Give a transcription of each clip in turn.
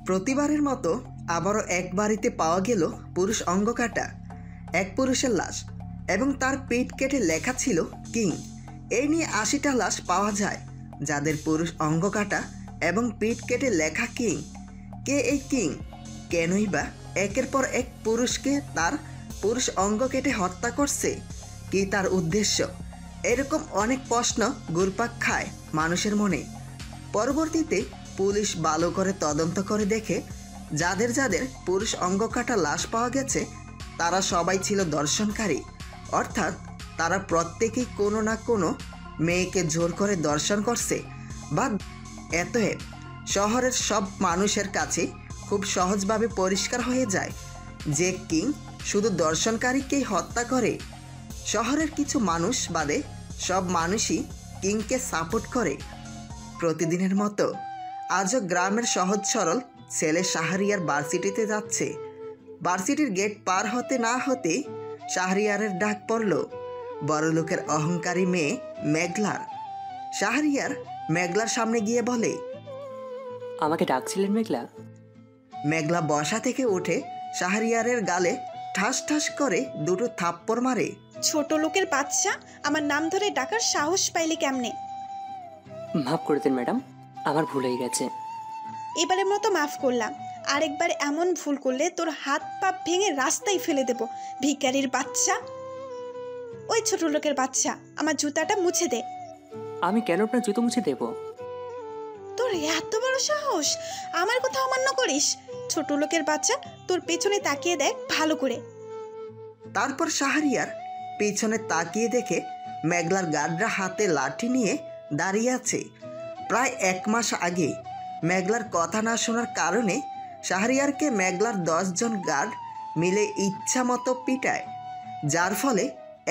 প্রতিবারের মতো আবারও এক বাড়িতে পাওয়া গেল পুরুষ অঙ্গ কাটা এক পুরুষের লাশ এবং তার পিঠ কেটে লেখা ছিল কিং। এই নিয়ে ৮০টা লাশ পাওয়া যায় যাদের পুরুষ অঙ্গ কাটা এবং পিঠ কেটে লেখা কিং। কে এই কিং? কেনই বা একের পর এক পুরুষকে তার পুরুষ অঙ্গ কেটে হত্যা করছে? কি তার উদ্দেশ্য? এরকম অনেক প্রশ্ন ঘুরপাক খায় মানুষের মনে। পরবর্তীতে পুলিশ ভালো করে তদন্ত করে দেখে যাদের যাদের পুরুষ অঙ্গ কাটা লাশ পাওয়া গেছে তারা সবাই ছিল দর্শনকারী, অর্থাৎ তারা প্রত্যেকেই কোনো না কোনো মেয়েকে জোর করে দর্শন করছে। বা এতএব শহরের সব মানুষের কাছে খুব সহজভাবে পরিষ্কার হয়ে যায় যে কিং শুধু দর্শনকারীকেই হত্যা করে। শহরের কিছু মানুষ বাদে সব মানুষই কিংকে সাপোর্ট করে। প্রতিদিনের মতো আজও গ্রামের সহজ সরল ছেলে শাহরিয়ার ভার্সিটিতে যাচ্ছে। ভার্সিটির গেট পার হতে না হতে শাহরিয়ারের ডাক পড়ল বড়লোকের অহংকারী মেয়ে মেঘলার। শাহরিয়ার মেঘলার সামনে গিয়ে বলে, আমাকে ডাকছিলেন মেঘলা? মেঘলা বসা থেকে উঠে শাহরিয়ারের গালে ঠাস ঠাস করে দুটো থাপ্পড় মারে। ছোট লোকের বাচ্চা, আমার নাম ধরে ডাকার সাহস পাইলি কেমনে? মাফ করে দিন ম্যাডাম, আমার ভুল হয়ে গেছে। এবারের মতো মাফ করলাম, আরেকবার এমন ভুল করলে তোর হাত পা ভেঙে রাস্তায় ফেলে দেব। ভিখারির বাচ্চা! ওই ছোট লোকের বাচ্চা, আমার জুতাটা মুছে দে। আমি কেন আপনার জুতো মুছে দেব? তোর এত বড় সাহস, আমার কথা অমান্য করিস? ছোট লোকের বাচ্চা, তোর পেছনে তাকিয়ে দেখ ভালো করে। তারপর শাহরিয়ার পিছনে তাকিয়ে দেখে মেঘলার গার্ডরা হাতে লাঠি নিয়ে দাঁড়িয়ে আছে। প্রায় ১ মাস আগে মেঘলার কথা না শোনার কারণে শাহরিয়ারকে মেঘলার ১০ জন গার্ড মিলে ইচ্ছা মতো পিটায়, যার ফলে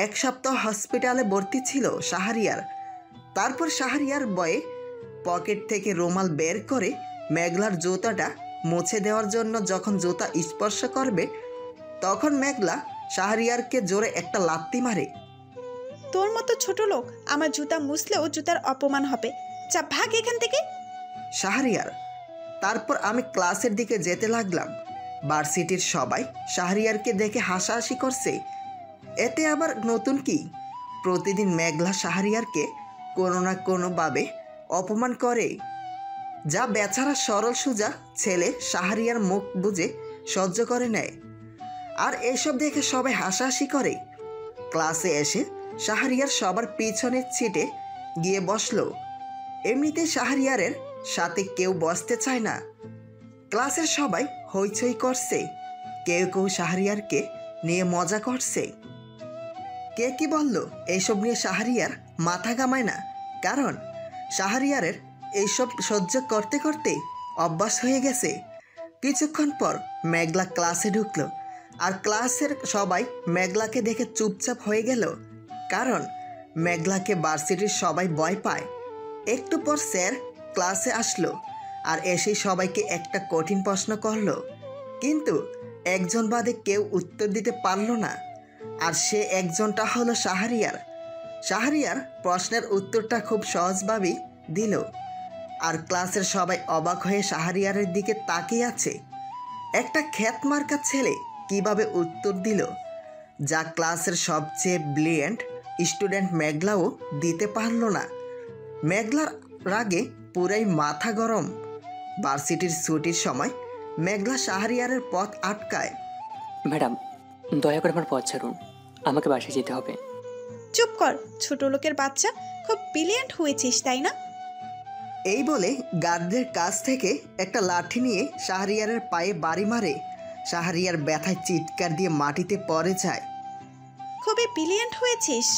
১ সপ্তাহ হসপিটালে ভর্তি ছিল শাহরিয়ার। তারপর শাহরিয়ার বয়ে পকেট থেকে রুমাল বের করে মেঘলার জুতাটা মুছে দেওয়ার জন্য যখন জুতা স্পর্শ করবে তখন মেঘলা শাহরিয়ারকে জোরে একটা লাত্তি মারে। তোর মতো ছোট লোক আমার জুতা মুছলেও জুতার অপমান হবে, যা ভাগ এখান থেকে। শাহরিয়ার। তারপর আমি ক্লাসের দিকে যেতে লাগলাম। ভার্সিটির সবাই শাহরিয়ারকে দেখে হাসাহাসি করছে। এতে আবার নতুন কি? প্রতিদিন মেঘলা শাহরিয়ারকে কোনো না কোনোভাবে অপমান করে, যা বেচারা সরল সোজা ছেলে শাহরিয়ার মুখ বুজে সহ্য করে নেয়। আর এসব দেখে সবাই হাসাহাসি করে। ক্লাসে এসে শাহরিয়ার সবার পিছনের সিটে গিয়ে বসলো। এমনিতে শাহরিয়ারের সাথে কেউ বসতে চায় না। ক্লাসের সবাই হইচই করছে, কেউ কেউ শাহরিয়ারকে নিয়ে মজা করছে। কে কি বলল এইসব নিয়ে শাহরিয়ার মাথা ঘামায় না, কারণ শাহরিয়ারের এইসব সহ্য করতে করতে অভ্যাস হয়ে গেছে। কিছুক্ষণ পর মেঘলা ক্লাসে ঢুকলো, আর ক্লাসের সবাই মেঘলাকে দেখে চুপচাপ হয়ে গেল, কারণ মেঘলাকে ভার্সিটির সবাই ভয় পায়। একটু পর স্যার ক্লাসে আসলো আর এসে সবাইকে একটা কঠিন প্রশ্ন করলো, কিন্তু একজন বাদে কেউ উত্তর দিতে পারল না। আর সে একজনটা হলো শাহরিয়ার। শাহরিয়ার প্রশ্নের উত্তরটা খুব সহজভাবেই দিল, আর ক্লাসের সবাই অবাক হয়ে শাহরিয়ারের দিকে তাকিয়ে আছে। একটা খ্যাতমার্কা ছেলে কিভাবে উত্তর দিল, যা ক্লাসের সবচেয়ে ব্রিলিয়েন্ট স্টুডেন্ট মেঘলাও দিতে পারল না। মেঘলার রাগে পুরাই মাথা গরম। ভার্সিটির ছুটির সময় মেঘলা শাহরিয়ারের পথ আটকায়। ম্যাডাম, দয়া করে আমার পথ ছাড়ুন, আমাকে বাসায় যেতে হবে। চুপ কর, ছোট লোকের বাচ্চা, খুব ব্রিলিয়ান্ট হয়েছিস তাই না? এই বলে গার্ডদের কাছ থেকে একটা লাঠি নিয়ে শাহরিয়ারের পায়ে বাড়ি মারে। শাহরিয়ার ব্যথায় চিৎকার দিয়ে মাটিতে পড়ে যায়। খুবই ব্রিলিয়ান্ট হয়েছিস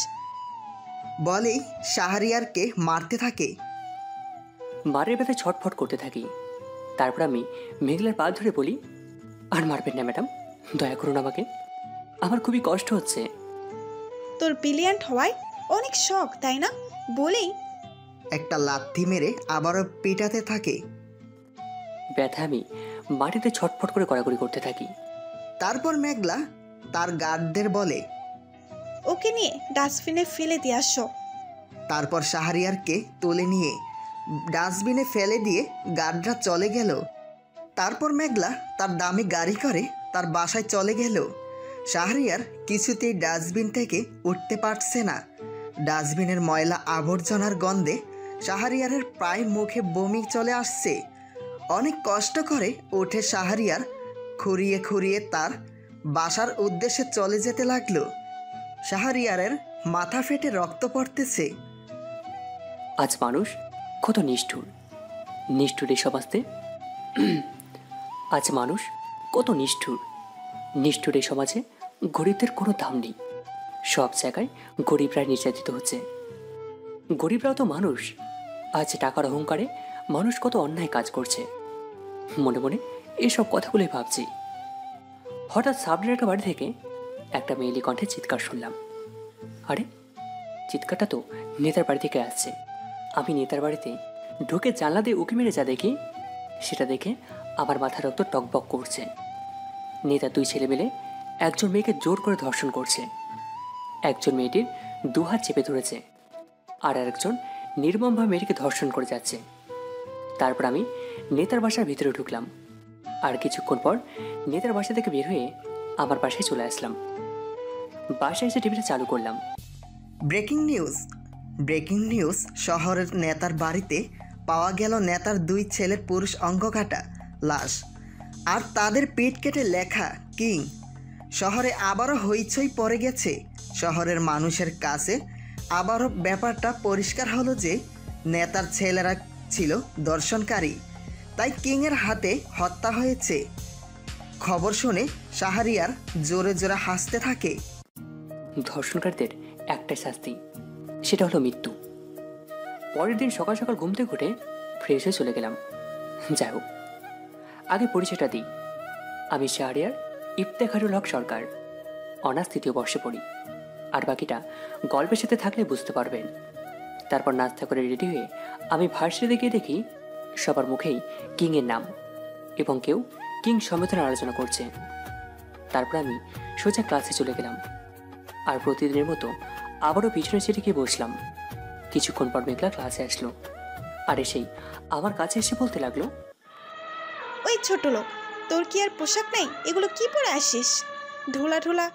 বলেই শাহরিয়ারকে মারতে থাকে। মারের ব্যথায় ছটফট করতে থাকি। তারপর আমি মেঘলার পা ধরে বলি, আর মারবেন না ম্যাডাম, দয়া করুন আমাকে, আমার খুবই কষ্ট হচ্ছে। তোর ব্রিলিয়ান্ট হওয়ায় অনেক শখ তাই না? বলেই একটা লাথি মেরে আবারও পিটাতে থাকে। ব্যথা আমি মাটিতে ছটফট করে কড়াকড়ি করতে থাকি। তারপর মেঘলা তার গার্ডদের বলে, ওকে নিয়ে ডাস্টবিনে ফেলে দিয়ে আসো। তারপর শাহরিয়ারকে তুলে নিয়ে ডাস্টবিনে ফেলে দিয়ে গার্ডরা চলে গেল। তারপর মেঘলা তার দামি গাড়ি করে তার বাসায় চলে গেল। শাহরিয়ার কিছুতেই ডাস্টবিন থেকে উঠতে পারছে না। ডাস্টবিনের ময়লা আবর্জনার গন্ধে শাহরিয়ারের প্রায় মুখে বমি চলে আসছে। অনেক কষ্ট করে উঠে শাহরিয়ার খুঁড়িয়ে খুঁড়িয়ে তার বাসার উদ্দেশ্যে চলে যেতে লাগলো। শাহরিয়ারের মাথা ফেটে রক্ত পড়তেছে। আজ মানুষ কত নিষ্ঠুর, নিষ্ঠুর এই সমাজে। আজ মানুষ কত নিষ্ঠুর, নিষ্ঠুর এই সমাজে গরিবদের কোনো দাম নেই। সব জায়গায় গরিবরা নির্যাতিত হচ্ছে। গরিবরাও তো মানুষ। আজ টাকার অহংকারে মানুষ কত অন্যায় কাজ করছে। মনে মনে এসব কথাগুলোই ভাবছি। হঠাৎ সামনের একটা বাড়ি থেকে একটা মেয়েলি কণ্ঠে চিৎকার শুনলাম। আরে, চিৎকারটা তো নেতার বাড়ি থেকে আসছে। আমি নেতার বাড়িতে ঢুকে জানলা দিয়ে উঁকি মেরে যা দেখি, সেটা দেখে আমার মাথার রক্ত টকবক করছে। নেতা দুই ছেলে মিলে একজন মেয়েকে জোর করে ধর্ষণ করছে। একজন মেয়েটির দুহাত চেপে ধরেছে, আর আরেকজন নির্মমভাবে মেয়েটিকে ধর্ষণ করে যাচ্ছে। তারপর আমি নেতার বাসার ভিতরে ঢুকলাম, আর কিছুক্ষণ পর নেতার বাসা থেকে বের হয়ে আমার বাসায় চলে আসলাম। বাসায় এসে টিভিটা চালু করলাম। Breaking news, breaking news. শহরের নেতার বাড়িতে পাওয়া গেল নেতার দুই ছেলের পুরুষ অঙ্গ কাটা লাশ, আর তাদের পিঠ কেটে লেখা কিং। শহরে আবারও হইচই পড়ে গেছে। শহরের মানুষের কাছে আবারও ব্যাপারটা পরিষ্কার হলো যে নেতার ছেলেরা ছিল দর্শনকারী, তাই কিংয়ের হাতে হত্যা হয়েছে। খবর শুনে শাহরিয়ার জোরে জোরে হাসতে থাকে। ধর্ষণকারীদের একটাই শাস্তি, সেটা হলো মৃত্যু। পরের দিন সকাল সকাল ঘুম থেকে উঠে ফ্রেশ হয়ে চলে গেলাম। যাই হোক, আগে পরিচয়টা দিই। আমি শাহরিয়ার ইফতেখারুল হক সরকার, অনার্স 3য় বর্ষে পড়ি। আর বাকিটা গল্পের সাথে থাকলে বুঝতে পারবেন। তারপর নাস্তা করে রেডি হয়ে আমি ভার্সিটিতে গিয়ে দেখি সবার মুখেই কিংয়ের নাম, এবং কেউ কিং সম্মেলনের আলোচনা করছে। তারপর আমি সোজা ক্লাসে চলে গেলাম, আর প্রতিদিনের মতো আবারও পিছনের সিটে গিয়ে বসলাম। কিছুক্ষণ পর মেঘলা ক্লাসে আসলো, আর এসেই আমার কাছে এসে বলতে লাগলো, ওই ছোট লোক, তোর কি আর পোশাক নেই? এগুলো কি পরে আসিস? ঢোলা ঢোলা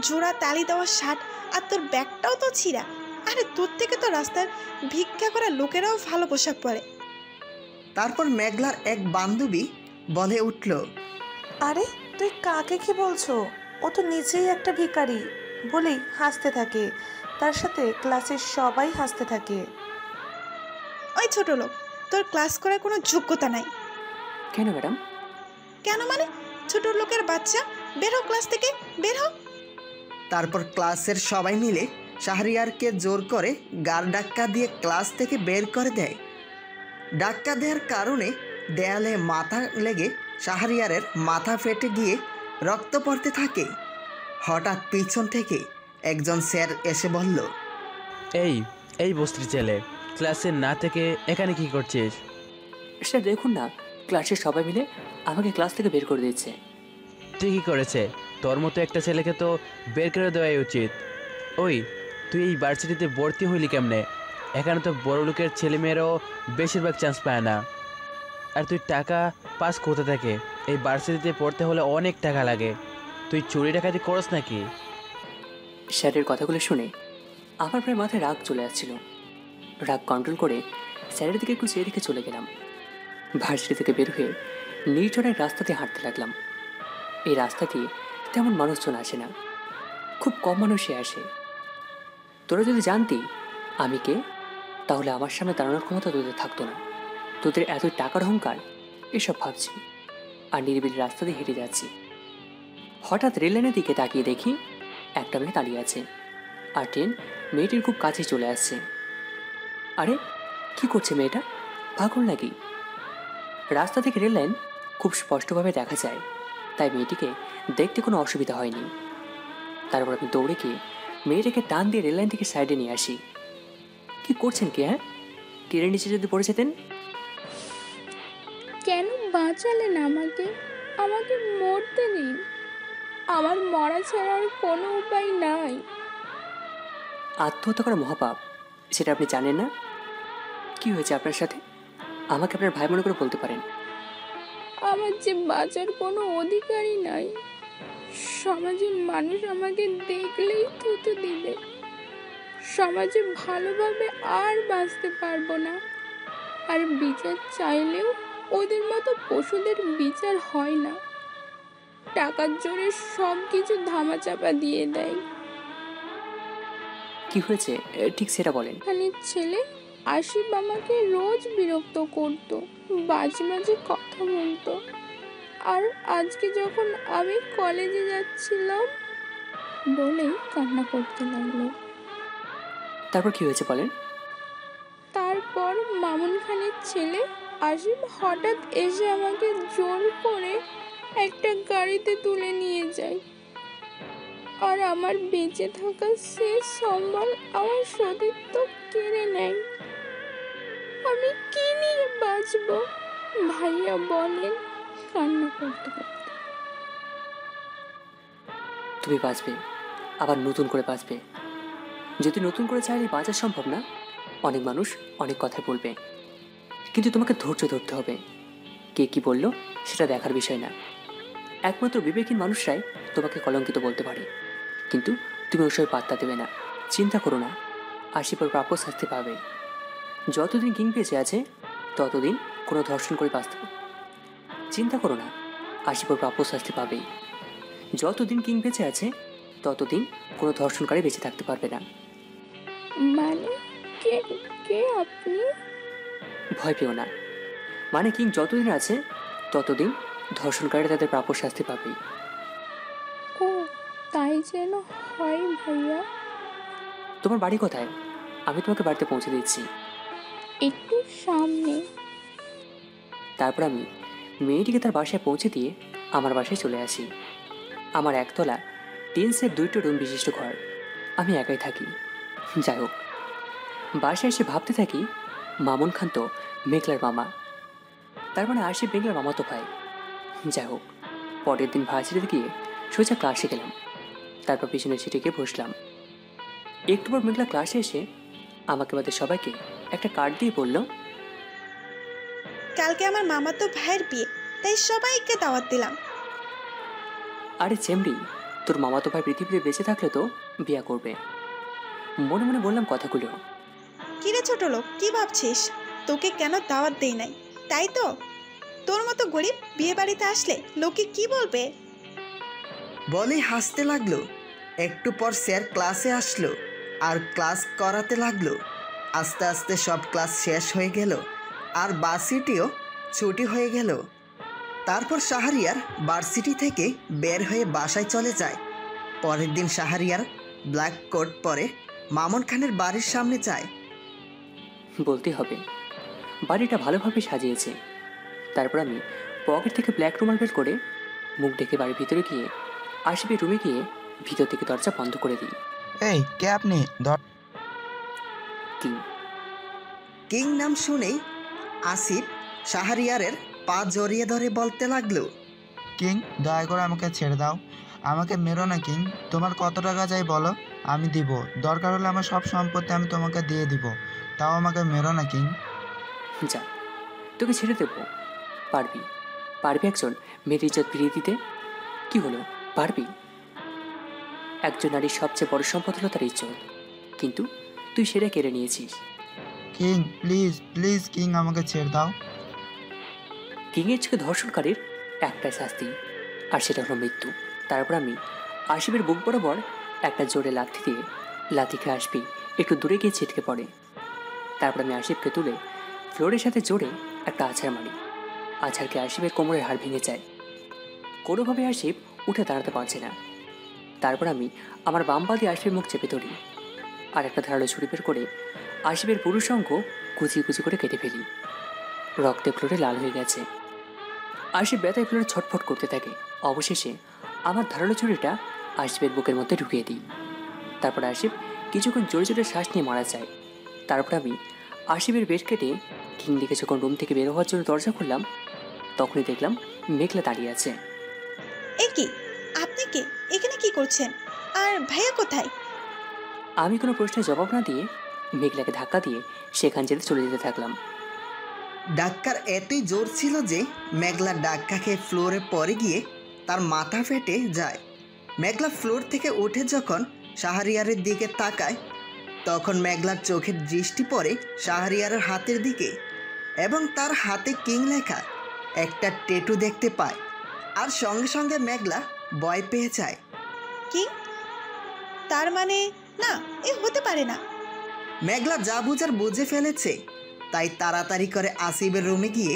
জোড়া তালি দেওয়া শার্ট, আর তোর ব্যাগটাও তো ছিঁড়া। আরে তোর থেকে তো রাস্তার ভিক্ষা করা লোকেরাও ভালো পোশাক পরে। তারপর মেঘলার এক বান্ধবী বলে উঠল, আরে তুই কাকে কি বলছো? ও তো নিজেই একটা ভিখারি বলেই হাসতে থাকে, তার সাথে ক্লাসের সবাই হাসতে থাকে। ওই ছোট লোক, তোর ক্লাস করার কোনো যোগ্যতা নাই। কেন ম্যাডাম? কেন মানে? ছোট লোকের বাচ্চা, বের হো ক্লাস থেকে, বের হো। তারপর ক্লাসের সবাই মিলে শাহরিয়ারকে জোর করে গার ধাক্কা দিয়ে ক্লাস থেকে বের করে দেয়। ধাক্কা দেওয়ার কারণে দেয়ালে মাথা লেগে শাহরিয়ারের মাথা ফেটে গিয়ে রক্ত পড়তে থাকে। হঠাৎ পিছন থেকে একজন স্যার এসে বলল, এই এই বস্তির ছেলে, ক্লাসে না থেকে এখানে কি করছিস? স্যার দেখুন না, ক্লাসের সবাই মিলে আমাকে ক্লাস থেকে বের করে দিচ্ছে। ঠিকই করেছে, তোর মতো একটা ছেলেকে তো বের করে দেওয়াই উচিত। ওই, তুই এই ভার্সিটিতে ভর্তি হইলি কেমনে? এখানে তো বড় লোকের ছেলেমেয়েরাও বেশিরভাগ চান্স পায় না। আর তুই টাকা পাস কোথা থেকে? এই ভার্সিটিতে পড়তে হলে অনেক টাকা লাগে। তুই চুরি ডাকাতি করস নাকি? স্যারের কথাগুলো শুনে আমার প্রায় মাথায় রাগ চলে আসছিল। রাগ কন্ট্রোল করে স্যারের দিকে একটু চেয়ে রেখে চলে গেলাম। ভার্সিটি থেকে বের হয়ে নির্জনের রাস্তাতে হাঁটতে লাগলাম। এই রাস্তা দিয়ে তেমন মানুষজন আসে না, খুব কম মানুষই আসে। তোরা যদি জানতি আমি কে, তাহলে আমার সামনে দাঁড়ানোর ক্ষমতা তোদের থাকতো না। তোদের এত টাকার অহংকার, এসব ভাবছি আর নিরিবিলি রাস্তা দিয়ে হেঁটে যাচ্ছি। হঠাৎ রেললাইনের দিকে তাকিয়ে দেখি একটা মেয়ে দাঁড়িয়ে আছে, আর ট্রেন মেয়েটির খুব কাছে চলে আসছে। আরে কি করছে মেয়েটা? পাগল নাকি? রাস্তা থেকে রেললাইন খুব স্পষ্টভাবে দেখা যায়, তাই মেয়েটিকে দেখতে কোনো অসুবিধা হয়নি। তারপর আমি দৌড়ে গিয়ে মেয়েটাকে টান দিয়ে রেললাইন থেকে সাইডে নিয়ে আসি। কি করছেন কি? হ্যাঁ, ট্রেনের নিচে যদি পড়ে যেতেন? কেন বাঁচালেন আমাকে? আমাকে মরতে দিন, আমার মরা ছাড়া আর কোনো উপায় নাই। আত্মহত্যা করা মহাপাপ, সেটা আপনি জানেন না? কি হয়েছে আপনার সাথে? আমাকে আপনার ভাই মনে করে বলতে পারেন। আমার যে বাঁচার কোনো অধিকারই নাই। সমাজের মানুষ আমাকে দেখলেই থুতু দিবে। সমাজে ভালোভাবে আর বাঁচতে পারবো না। আর বিচার চাইলেও ওদের মতো পশুদের বিচার হয় না। টাকার জোরে সব কিছু ধামাচাপা দিয়ে দেয়। কি হয়েছে ঠিক সেটা বলেন। খানিক ছেলে আশিফ আমাকে রোজ বিরক্ত করতো, বাজে বাজে কথা বলতো। আর আজকে যখন আমি কলেজে যাচ্ছিলাম বলেই কান্না করতে লাগলো। তারপর কি হয়েছে বলেন। তারপর মামুন খানের ছেলে আশিফ হঠাৎ এসে আমাকে জোর করে একটা গাড়িতে তুলে নিয়ে যায়। আর আমার বেঁচে থাকা শেষ সম্বল আমার সতীত্ব কেড়ে নেয়। আমি কি নিয়ে বাঁচবো ভাইয়া বলেন, কান্না করতে করতে। তুমি বাঁচবে, আবার নতুন করে বাঁচবে। যদি নতুন করে চাইলে বাঁচা সম্ভব না। অনেক মানুষ অনেক কথা বলবে, কিন্তু তোমাকে ধৈর্য ধরতে হবে। কে কি বললো সেটা দেখার বিষয় না। একমাত্র বিবেকহীন মানুষরাই তোমাকে কলঙ্কিত বলতে পারে, কিন্তু তুমি ওসব পাত্তা দেবে না। চিন্তা করো না, আশিপর প্রাপ্য শাস্তি পাবে। যতদিন কিং বেঁচে আছে ততদিন কোনো ধর্ষণ করে বাঁচতে পারবে। চিন্তা করো না, আশিপর প্রাপ্য শাস্তি পাবেই। যতদিন কিং বেঁচে আছে ততদিন কোনো ধর্ষণকারী বেঁচে থাকতে পারবে না। মানে কে কে আপনি? ভয় পেও না, মানে কিং যতদিন আছে ততদিন ধর্ষণকারীরা তাদের প্রাপ্য শাস্তি পাবেই। ও তাই যেন হয় ভাইয়া। তোমার বাড়ি কোথায়? আমি তোমাকে বাড়িতে পৌঁছে দিচ্ছি। একটু সামনে। তারপর আমি মেয়েটিকে তার বাসায় পৌঁছে দিয়ে আমার বাসায় চলে আসি। আমার একতলা টিনসের 2টা রুম বিশিষ্ট ঘর। আমি একাই থাকি। যাই হোক, বাসায় এসে ভাবতে থাকি মামুন খান তো মেঘলার মামা, তার মানে আশিফ মেঘলার মামাতো ভাই। যাই হোক, পরের দিন ভার্সিটিতে গিয়ে সোজা ক্লাসে গেলাম। তারপর পিছনের সিটে গিয়ে বসলাম। একটু পর মেঘলা ক্লাসে এসে আমাকে বাদে সবাইকে একটা কার্ড দিয়ে বলল, কালকে আমার মামাতো ভাইয়ের বিয়ে, তাই সবাইকে দাওয়াত দিলাম। আরে চেমড়ি, তোর মামাতো ভাই পৃথিবীতে বেঁচে থাকলে তো বিয়ে করবে। মনে মনে বললাম কথাগুলো। কিরে ছোট লোক, কি ভাবছিস? তোকে কেন দাওয়াত দেই নাই, তাই তো? তোর মতো গরিব বিয়ে বাড়িতে আসলে লোকে কি বলবে? বলেই হাসতে লাগলো। একটু পর স্যার ক্লাসে আসলো আর ক্লাস করাতে লাগলো। আস্তে আস্তে সব ক্লাস শেষ হয়ে গেল আর ভার্সিটিও ছুটি হয়ে গেল। তারপর শাহরিয়ার ভার্সিটি থেকে বের হয়ে বাসায় চলে যায়। পরের দিন শাহরিয়ার ব্ল্যাক কোট পরে মামুন খানের বাড়ির সামনে যায়। বলতে হবে বাড়িটা ভালোভাবে সাজিয়েছে। তারপর আমি পকেট থেকে ব্ল্যাক রুমাল বের করে মুখ ঢেকে বাড়ির ভিতরে গিয়ে আশিফের রুমে গিয়ে ভিতর থেকে দরজা বন্ধ করে দিই। এই কে আপনি? কিং। কিং নাম শুনেই আসিফ শাহরিয়ারের পা জড়িয়ে ধরে বলতে লাগলো, কিং, দয়া করে আমাকে ছেড়ে দাও, আমাকে মেরো না কিং। তোমার কত টাকা চাই বলো, আমি দিব। দরকার হলে আমার সব সম্পত্তি আমি তোমাকে দিয়ে দিব, তাও আমাকে মেরো না কিং। যা, তোকে ছেড়ে দেবো? পারবি? পারবি একজন মেয়ের ইজ্জত ফিরিয়ে দিতে? কি হলো, পারবি? একজন নারীর সবচেয়ে বড় সম্পদ হলো তার ইজ্জত, কিন্তু তুই সেটা কেড়ে নিয়েছিস। কিং প্লিজ প্লিজ কিং, আমাকে ছেড়ে দাও। কিংয়ের চোখে ধর্ষণকারীর একটাই শাস্তি, আর সেটা হলো মৃত্যু। তারপর আমি আশিফের বুক বরাবর একটা জোরে লাথি দিয়ে লাথি খেয়ে আসবি একটু দূরে গিয়ে ছিটকে পড়ে। তারপর আমি আশিফকে তুলে ফ্লোরের সাথে জোরে একটা আছাড় মারি। আছাড়কে আশিফের কোমরের হাড় ভেঙে যায়। কোনোভাবে আশিফ উঠে দাঁড়াতে পারছে না। তারপর আমি আমার বাম পা দিয়ে আশিফের মুখ চেপে ধরি আর একটা ধারালো ছুরি বের করে আশিফের পুরুষ অঙ্গ কুচি কুচি করে কেটে ফেলি। রক্তে ফ্লোরে লাল হয়ে গেছে। আশিফ ব্যথায় ফ্লোরে ছটফট করতে থাকে। অবশেষে আমার ধারালো ছুরিটা আশিফের বুকের মধ্যে ঢুকিয়ে দিই। তারপর আশিফ কিছুক্ষণ জোরে জোরে শ্বাস নিয়ে মারা যায়। তারপর আমি আশিফের বেড কেটে কিং দিকে যখন রুম থেকে বের হওয়ার জন্য দরজা খুললাম, তখনই দেখলাম মেঘলা দাঁড়িয়ে আছে। এ কি, আপনি কে? এখানে কি করছেন? আর ভাইয়া কোথায়? আমি কোনো প্রশ্নের জবাব না দিয়ে মেঘলাকে ধাক্কা দিয়ে সেখান যেতে চলে যেতে থাকলাম। ডাক্কার এতই জোর ছিল যে মেঘলা ডাক্কা খেয়ে ফ্লোরে পড়ে গিয়ে তার মাথা ফেটে যায়। মেঘলা ফ্লোর থেকে উঠে যখন শাহরিয়ারের দিকে তাকায়, তখন মেঘলার চোখের দৃষ্টি পড়ে শাহরিয়ারের হাতের দিকে এবং তার হাতে কিং লেখা একটা ট্যাটু দেখতে পায়। আর সঙ্গে সঙ্গে মেঘলা ভয় পেয়ে যায়। কি? তার মানে না, এ হতে পারে না। মেঘলা যা বুঝার বুঝে ফেলেছে, তাই তাড়াতাড়ি করে আসিফের রুমে গিয়ে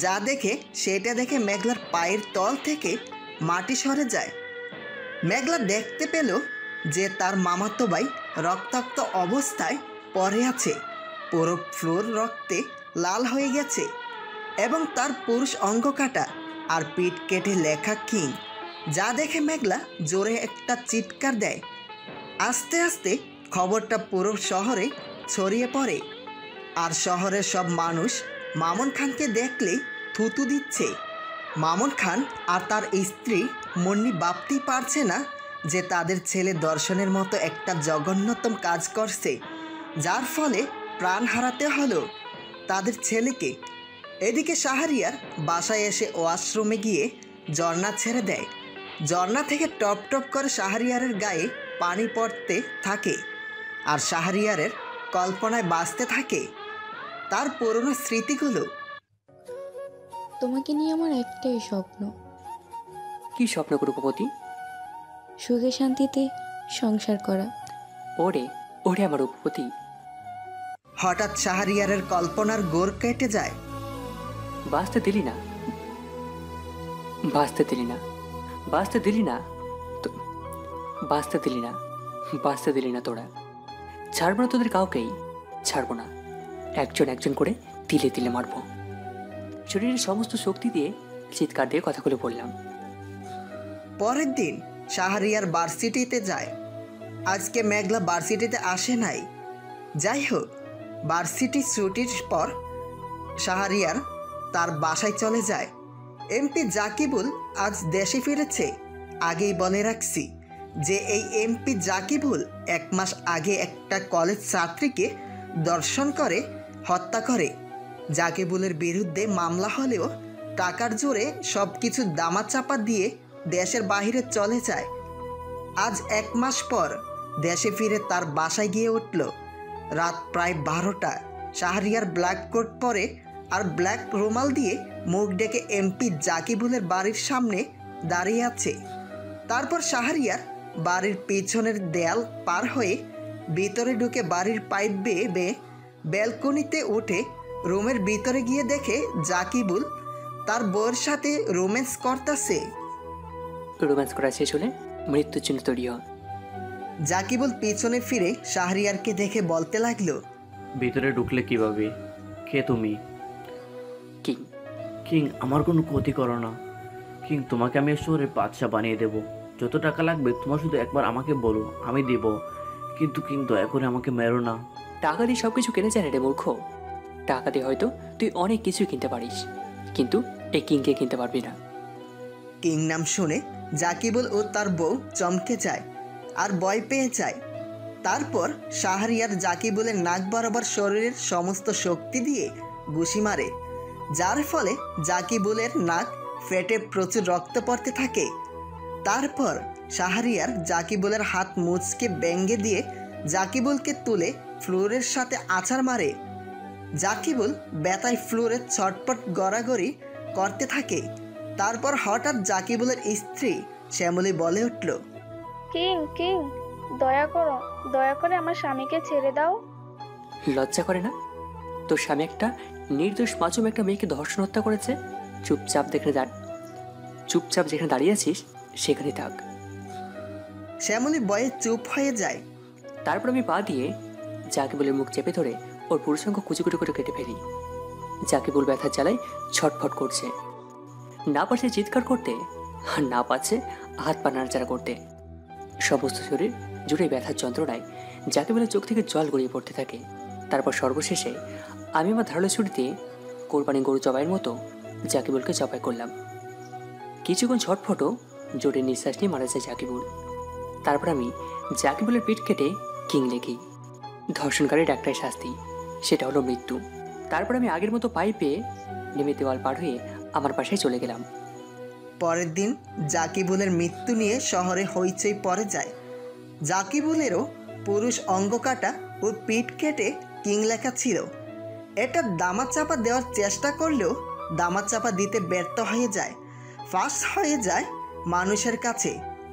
যা দেখে সেটা দেখে মেঘলার পায়ের তল থেকে মাটি সরে যায়। মেঘলা দেখতে পেল যে তার মামাতো ভাই রক্তাক্ত অবস্থায় পড়ে আছে, পুরো ফ্লোর রক্তে লাল হয়ে গেছে এবং তার পুরুষ অঙ্গ কাটা আর পিঠ কেটে লেখা কিং। যা দেখে মেঘলা জোরে একটা চিৎকার দেয়। আস্তে আস্তে খবরটা পুরো শহরে ছড়িয়ে পড়ে আর শহরের সব মানুষ মামুন খানকে দেখলেই থুতু দিচ্ছে। মামুন খান আর তার স্ত্রী মুন্নি ভাবতেই পারছে না যে তাদের ছেলে দর্শনের মতো একটা জঘন্যতম কাজ করছে, যার ফলে প্রাণ হারাতে হলো তাদের ছেলেকে। এদিকে শাহরিয়ার বাসায় এসে ওয়াশরুমে গিয়ে ঝর্ণা ছেড়ে দেয়। ঝর্ণা থেকে টপ টপ করে শাহরিয়ারের গায়ে পানি পড়তে থাকে আর শাহরিয়ারের কল্পনায় বাঁচতে থাকে তার পুরনো স্মৃতিগুলো। তোমাকে নিয়ে আমার একটাই স্বপ্ন, কি স্বপ্ন রূপবতী? সুখে শান্তিতে সংসার করা। ওরে ওরে আমার রূপবতী। হঠাৎ শাহরিয়ারের কল্পনার গোর কেটে যায়। বাঁচতে দিলি না, বাঁচতে দিলি না, বাঁচতে দিলি না, বাঁচতে দিলি না, বাঁচতে দিলি না। তোরা ছাড়বো না, তোদের কাউকেই ছাড়বো না। একজন একজন করে তিলে তিলে মারবো। শরীরের সমস্ত শক্তি দিয়ে চিৎকার দিয়ে কথাগুলো বললাম। পরের দিন শাহরিয়ার ভার্সিটিতে যায়। আজকে মেঘলা ভার্সিটিতে আসে নাই। যাই হোক, ভার্সিটি ছুটির পর শাহরিয়ার তার বাসায় চলে যায়। এমপি জাকিবুল আজ দেশে ফিরেছে। আগেই বলে রাখছি যে এই এমপি জাকিবুল 1 মাস আগে একটা কলেজ ছাত্রীকে ধর্ষণ করে হত্যা করে। জাকিবুলের বিরুদ্ধে মামলা হলেও টাকার জোরে সব কিছু দামাচাপা দিয়ে দেশের বাইরে চলে যায়। আজ 1 মাস পর দেশে ফিরে তার বাসায় গিয়ে উঠল। রাত প্রায় 12টা। শাহরিয়ার ব্ল্যাক কোট পরে আর ব্ল্যাক রুমাল দিয়ে মুখ ডেকে এমপি জাকিবুলের বাড়ির সামনে দাঁড়িয়ে আছে। তারপর শাহরিয়ার বাড়ির পিছনের দেয়াল পার হয়ে ভিতরে ঢুকে বাড়ির পাইপ বেয়ে বেয়ে ব্যালকনিতে উঠে রুমের ভিতরে গিয়ে দেখে জাকিবুল তার বউয়ের সাথে রোম্যান্স করতেছে। রোম্যান্স করা শেষ হলে মৃত্যুর জন্য তৈরি হয়। জাকিবুল পিছনে ফিরে শাহরিয়ারকে দেখে বলতে লাগলো, ভিতরে ঢুকলে কিভাবে? কে তুমি? কিং। কিং, আমার কোনো ক্ষতি করো না। কিং, তোমাকে আমি শহরের বাদশা বানিয়ে দেব। যত টাকা লাগবে তোমার শুধু একবার আমাকে বলো, আমি দেব। কিন্তু কিং, দয়া করে আমাকে মেরো না। টাকা দিয়ে সব কিছু কেনে যায় রে মূর্খ। টাকা দিয়ে হয়তো তুই অনেক কিছু কিনতে পারিস, কিন্তু এই কিংকে কিনতে পারবি না। কিং নাম শুনে জাকিবুল ও তার বউ চমকে যায় আর ভয় পেয়ে যায়। তারপর শাহরিয়ার জাকিবুলের নাক বরাবর শরীরের সমস্ত শক্তি দিয়ে ঘুষি মারে, যার ফলে জাকিবুলের নাক ফেটে প্রচুর রক্ত পড়তে থাকে। তারপর শাহরিয়ার জাকিবুলের হাত মুচকে ব্যঙ্গে দিয়ে জাকিবুলকে তুলে ফ্লোরের সাথে আছাড় মারে। জাকিবুল ব্যথায় ফ্লোরে ছটপট গড়াগড়ি করতে থাকে। তারপর হঠাৎ জাকিবুলের স্ত্রী শ্যামলী বলে উঠল, কিং কিং, দয়া করো, দয়া করে আমার স্বামীকে ছেড়ে দাও। লজ্জা করে না? তোর স্বামী একটা নির্দোষ মাসুম একটা মেয়েকে ধর্ষণ হত্যা করেছে। চুপচাপ যেখানে দাঁড়িয়ে আছিস সেখানে থাক। শ্যামলী ভয়ে চুপ হয়ে যায়। তারপর আমি পা দিয়ে জাকিবুলের মুখ চেপে ধরে ওর পুরুষাঙ্গ কুচি কুচি করে কেটে ফেলি। জাকিবুল ব্যথার জ্বালায় ছটফট করছে, না পারছে চিৎকার করতে, আর না পাচ্ছে হাত পা নাড়াচাড়া করতে। সমস্ত শরীর জুড়ে ব্যথার যন্ত্রণায় জাকিবুলের চোখ থেকে জল গড়িয়ে পড়তে থাকে। তারপর সর্বশেষে আমি আমার ধারালো ছুরিতে কোরবানি গরু জবাইয়ের মতো জাকিবুলকে জবাই করলাম। কিছুক্ষণ ছটফটো জোরে নিঃশ্বাস নিয়ে মারা যায় জাকিবুল। তারপর আমি জাকিবুলের পিঠ কেটে কিং লেখি। ধর্ষণকারীর একটাই শাস্তি, সেটা হলো মৃত্যু। তারপর আমি আগের মতো পাই পেয়ে নেমে দেওয়াল পার হয়ে আমার বাসায় চলে গেলাম। পরের দিন জাকিবুলের মৃত্যু নিয়ে শহরে হইচই পড়ে যায়। জাকিবুলেরও পুরুষ অঙ্গ কাটা ও পিঠ কেটে কিং লেখা ছিল। এটা দামাচাপা দেওয়ার চেষ্টা করলেও দামাচাপা দিতে ব্যর্থ হয়ে যায়, ফাঁস হয়ে যায় মানুষের কাছে,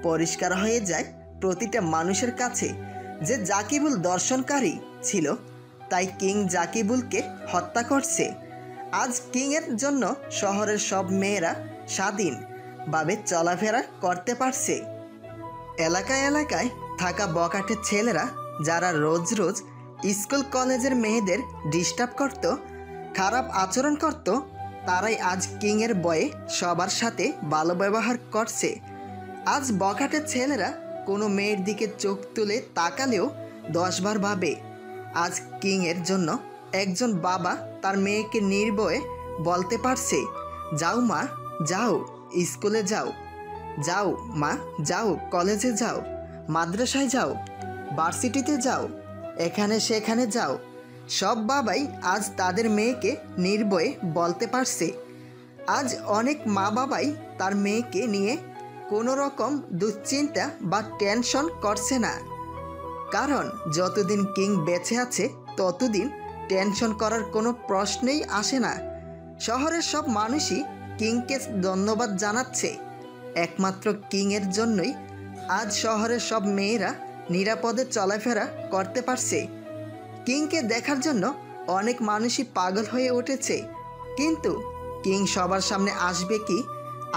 পরিষ্কার হয়ে যায় প্রতিটা মানুষের কাছে যে জাকিবুল দর্শনকারী ছিল, তাই কিং জাকিবুলকে হত্যা করছে। আজ কিংয়ের জন্য শহরের সব মেয়েরা স্বাধীনভাবে চলাফেরা করতে পারছে। এলাকায় এলাকায় থাকা বখাটে ছেলেরা যারা রোজ রোজ স্কুল কলেজের মেয়েদের ডিস্টার্ব করত, খারাপ আচরণ করত, তারাই আজ কিংয়ের বয়ে সবার সাথে ভালো ব্যবহার করছে। আজ বখাটে ছেলেরা কোনো মেয়ের দিকে চোখ তুলে তাকালেও 10 বার ভাবে। আজ কিংয়ের জন্য একজন বাবা তার মেয়েকে নির্ভয়ে বলতে পারছে, যাও মা যাও, স্কুলে যাও, যাও মা যাও, কলেজে যাও, মাদ্রাসায় যাও, ভার্সিটিতে যাও, এখানে সেখানে যাও। সব বাবাই আজ তাদের মেয়েকে নির্ভয়ে বলতে পারছে। আজ অনেক মা বাবাই তার মেয়েকে নিয়ে কোনো রকম দুশ্চিন্তা বা টেনশন করছে না, কারণ যতদিন কিং বেঁচে আছে ততদিন টেনশন করার কোনো প্রশ্নই আসে না। শহরের সব মানুষই কিংকে ধন্যবাদ জানাচ্ছে। একমাত্র কিংয়ের জন্যই আজ শহরের সব মেয়েরা নিরাপদে চলাফেরা করতে পারছে। কিংকে দেখার জন্য অনেক মানুষই পাগল হয়ে উঠেছে, কিন্তু কিং সবার সামনে আসবে কি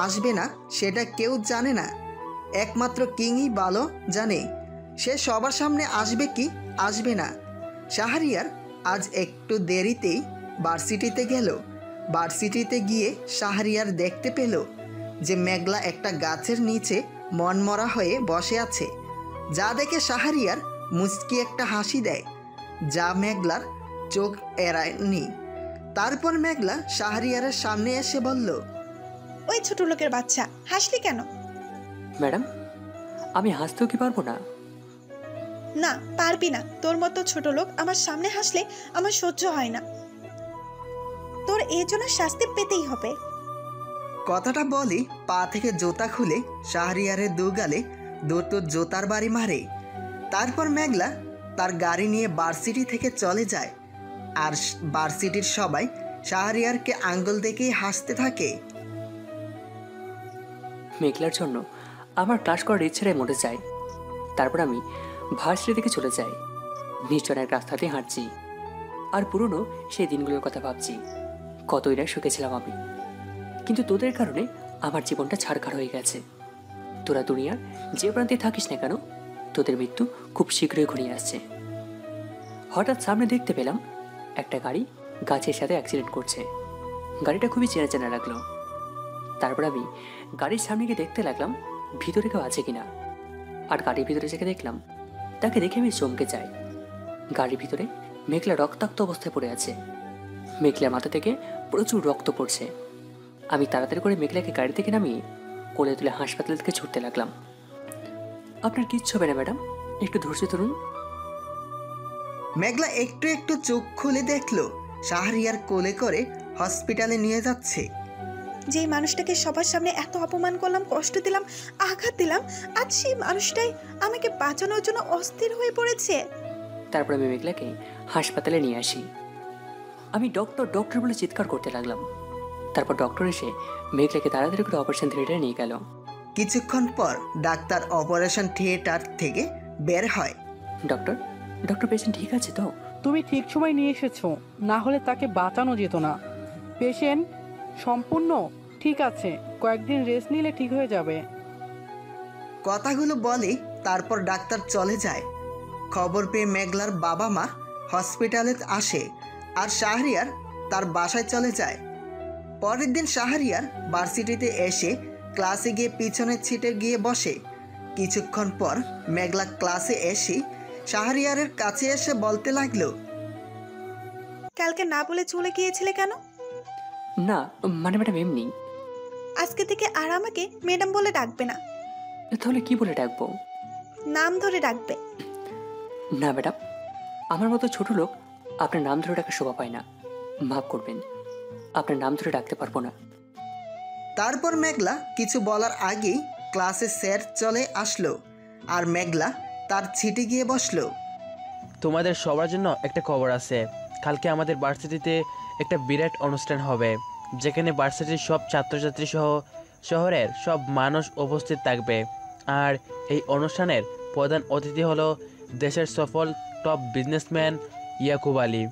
আসবে না সেটা কেউ জানে না। একমাত্র কিংই ভালো জানে সে সবার সামনে আসবে কি আসবে না। শাহরিয়ার আজ একটু দেরিতেই ভার্সিটিতে গেল। ভার্সিটিতে গিয়ে শাহরিয়ার দেখতে পেল যে মেঘলা একটা গাছের নিচে মনমরা হয়ে বসে আছে, যা দেখে শাহরিয়ার মুচকি একটা হাসি দেয়, যা মেঘলার চোখ এড়ায়নি। তারপর মেঘলা শাহরিয়ারের সামনে এসে বলল, ওই ছোট লোকের বাচ্চা, হাসলি কেন? ম্যাডাম, আমি হাসতেও কি পারবো না? না পারবি না, তোর মতো ছোট লোক আমার সামনে হাসলে আমার সহ্য হয় না, তোর এই জন্য শাস্তি পেতেই হবে। কথাটা বলি পা থেকে জুতা খুলে শাহরিয়ারের দুগালে দুটো জুতার বাড়ি মারে। তারপর মেঘলা তার গাড়ি নিয়ে ভার্সিটি থেকে চলে যায়, আর ভার্সিটির সবাই শাহরিয়ারকে আঙ্গুল দেখেই হাসতে থাকে। মেঘলার জন্য আমার ক্লাস করার ইচ্ছাটাই মরে যায়। তারপর আমি ভার্সিটি থেকে চলে যাই। নির্জনের রাস্তাতে হাঁটছি আর পুরনো সেই দিনগুলোর কথা ভাবছি। কতই না সুখে ছিলাম আমি, কিন্তু তোদের কারণে আমার জীবনটা ছাড়খাড় হয়ে গেছে। তোরা দুনিয়ার যে প্রান্তে থাকিস না কেন, তোদের মৃত্যু খুব শীঘ্রই ঘনিয়ে আসছে। হঠাৎ সামনে দেখতে পেলাম একটা গাড়ি গাছের সাথে অ্যাক্সিডেন্ট করছে। গাড়িটা খুবই চেনা চেনা লাগলো। তারপর আমি গাড়ির সামনে গিয়ে দেখতে লাগলাম ভিতরে কেউ আছে কিনা। আর গাড়ির ভিতরে যাকে দেখলাম তাকে দেখে আমি চমকে যাই। গাড়ির ভিতরে মেঘলা রক্তাক্ত অবস্থায় পড়ে আছে। মেঘলার মাথা থেকে প্রচুর রক্ত পড়ছে। আমি তাড়াতাড়ি করে মেঘলাকে গাড়ি থেকে নামিয়ে কোলে তুলে হাসপাতাল থেকে ছুটতে লাগলাম। আপনার কিচ্ছু হবে না ম্যাডাম, একটু ধৈর্য ধরুন। মেঘলা একটু একটু চোখ খুলে দেখলো শাহরিয়ার কোলে করে হসপিটালে নিয়ে যাচ্ছে। যেই মানুষটাকে সবার সামনে এত অপমান করলাম, কষ্ট দিলাম, আঘাত দিলাম, আজ সেই মানুষটাই আমাকে বাঁচানোর জন্য অস্থির হয়ে পড়েছে। তারপর আমি মেঘলাকে হাসপাতালে নিয়ে আসি। আমি ডক্টর ডক্টর বলে চিৎকার করতে লাগলাম। তারপর ডক্টর এসে মেঘলাকে তাড়াতাড়ি করে অপারেশন থিয়েটারে নিয়ে গেল। কিছুক্ষণ পর ডাক্তার অপারেশন থিয়েটার থেকে বের হয়। ডক্টর ডক্টর পেশেন্ট ঠিক আছে তো? তুমি ঠিক সময় নিয়ে এসেছো, না হলে তাকে বাঁচানো যেত না। পেশেন্ট সম্পূর্ণ ঠিক আছে, কয়েকদিন রেস্ট নিলে ঠিক হয়ে যাবে। কথাগুলো বলে তারপর ডাক্তার চলে যায়। খবর পেয়ে মেঘলার বাবা মা হসপিটালে আসে, আর শাহরিয়ার তার বাসায় চলে যায়। পরের দিন শাহরিয়ার ভার্সিটিতে এসে ক্লাসে গিয়ে পিছনের সিটে গিয়ে বসে। কিছুক্ষণ পর মেঘলা ক্লাসে এসে শাহরিয়ারের কাছে এসে বলতে লাগলো, কালকে না বলে চলে গিয়েছিলে কেন? না মানে ম্যাডাম এমনি। আজকে থেকে আর আমাকে ম্যাডাম বলে ডাকবে না। তাহলে কি বলে ডাকবো? নাম ধরে ডাকবে। না ম্যাডাম, আমার মতো ছোট লোক আপনার নাম ধরে ডাকা শোভা পায় না। মাফ করবেন, আপনার নাম ধরে ডাকতে পারবো না। তারপর মেঘলা কিছু বলার আগেই ক্লাসে স্যার চলে আসলো আর মেঘলা তার ছিটে গিয়ে বসলো। তোমাদের সবার জন্য একটা খবর আছে। কালকে আমাদের ভার্সিটিতে একটা বিরাট অনুষ্ঠান হবে, যেখানে ভার্সিটির সব ছাত্রছাত্রী সহ শহরের সব মানুষ উপস্থিত থাকবে। আর এই অনুষ্ঠানের প্রধান অতিথি হলো দেশের সফল টপ বিজনেসম্যান ইয়াকুব আলী।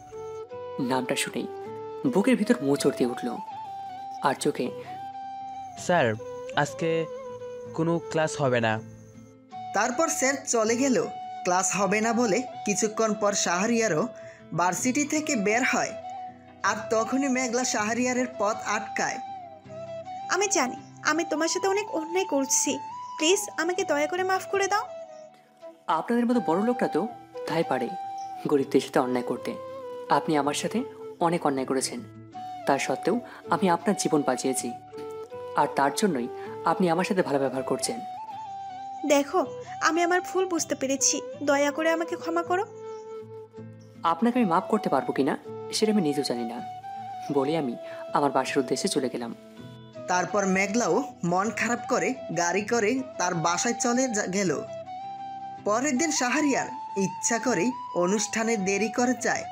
নামটা শুনেই বুকের ভিতর মোচড় দিয়ে উঠল আর চোখে। স্যার, আজকে কোনো ক্লাস হবে না। তারপর স্যার চলে গেল। ক্লাস হবে না বলে কিছুক্ষণ পর শাহরিয়ারও ভার্সিটি থেকে বের হয়। আর তখনই মেঘলা শাহরিয়ারের পথ আটকায়। আমি জানি আমি তোমার সাথে অনেক অন্যায় করছি, প্লিজ আমাকে দয়া করে মাফ করে দাও। আপনাদের মতো বড় লোকটা তো তাই পারে গরিবদের সাথে অন্যায় করতে। আপনি আমার সাথে অনেক অন্যায় করেছেন, তার সত্ত্বেও আমি আপনার জীবন বাঁচিয়েছি, আর তার জন্যই আপনি আমার সাথে ভালো ব্যবহার করছেন। দেখো, আমি আমার ভুল বুঝতে পেরেছি, দয়া করে আমাকে ক্ষমা করো। আপনাকে আমি মাফ করতে পারবো কিনা সেটা আমি নিজেও জানি না বলে আমি আমার বাসার উদ্দেশ্যে চলে গেলাম। তারপর মেঘলাও মন খারাপ করে গাড়ি করে তার বাসায় চলে গেল। পরের দিন শাহরিয়ার ইচ্ছা করেই অনুষ্ঠানে দেরি করে যায়।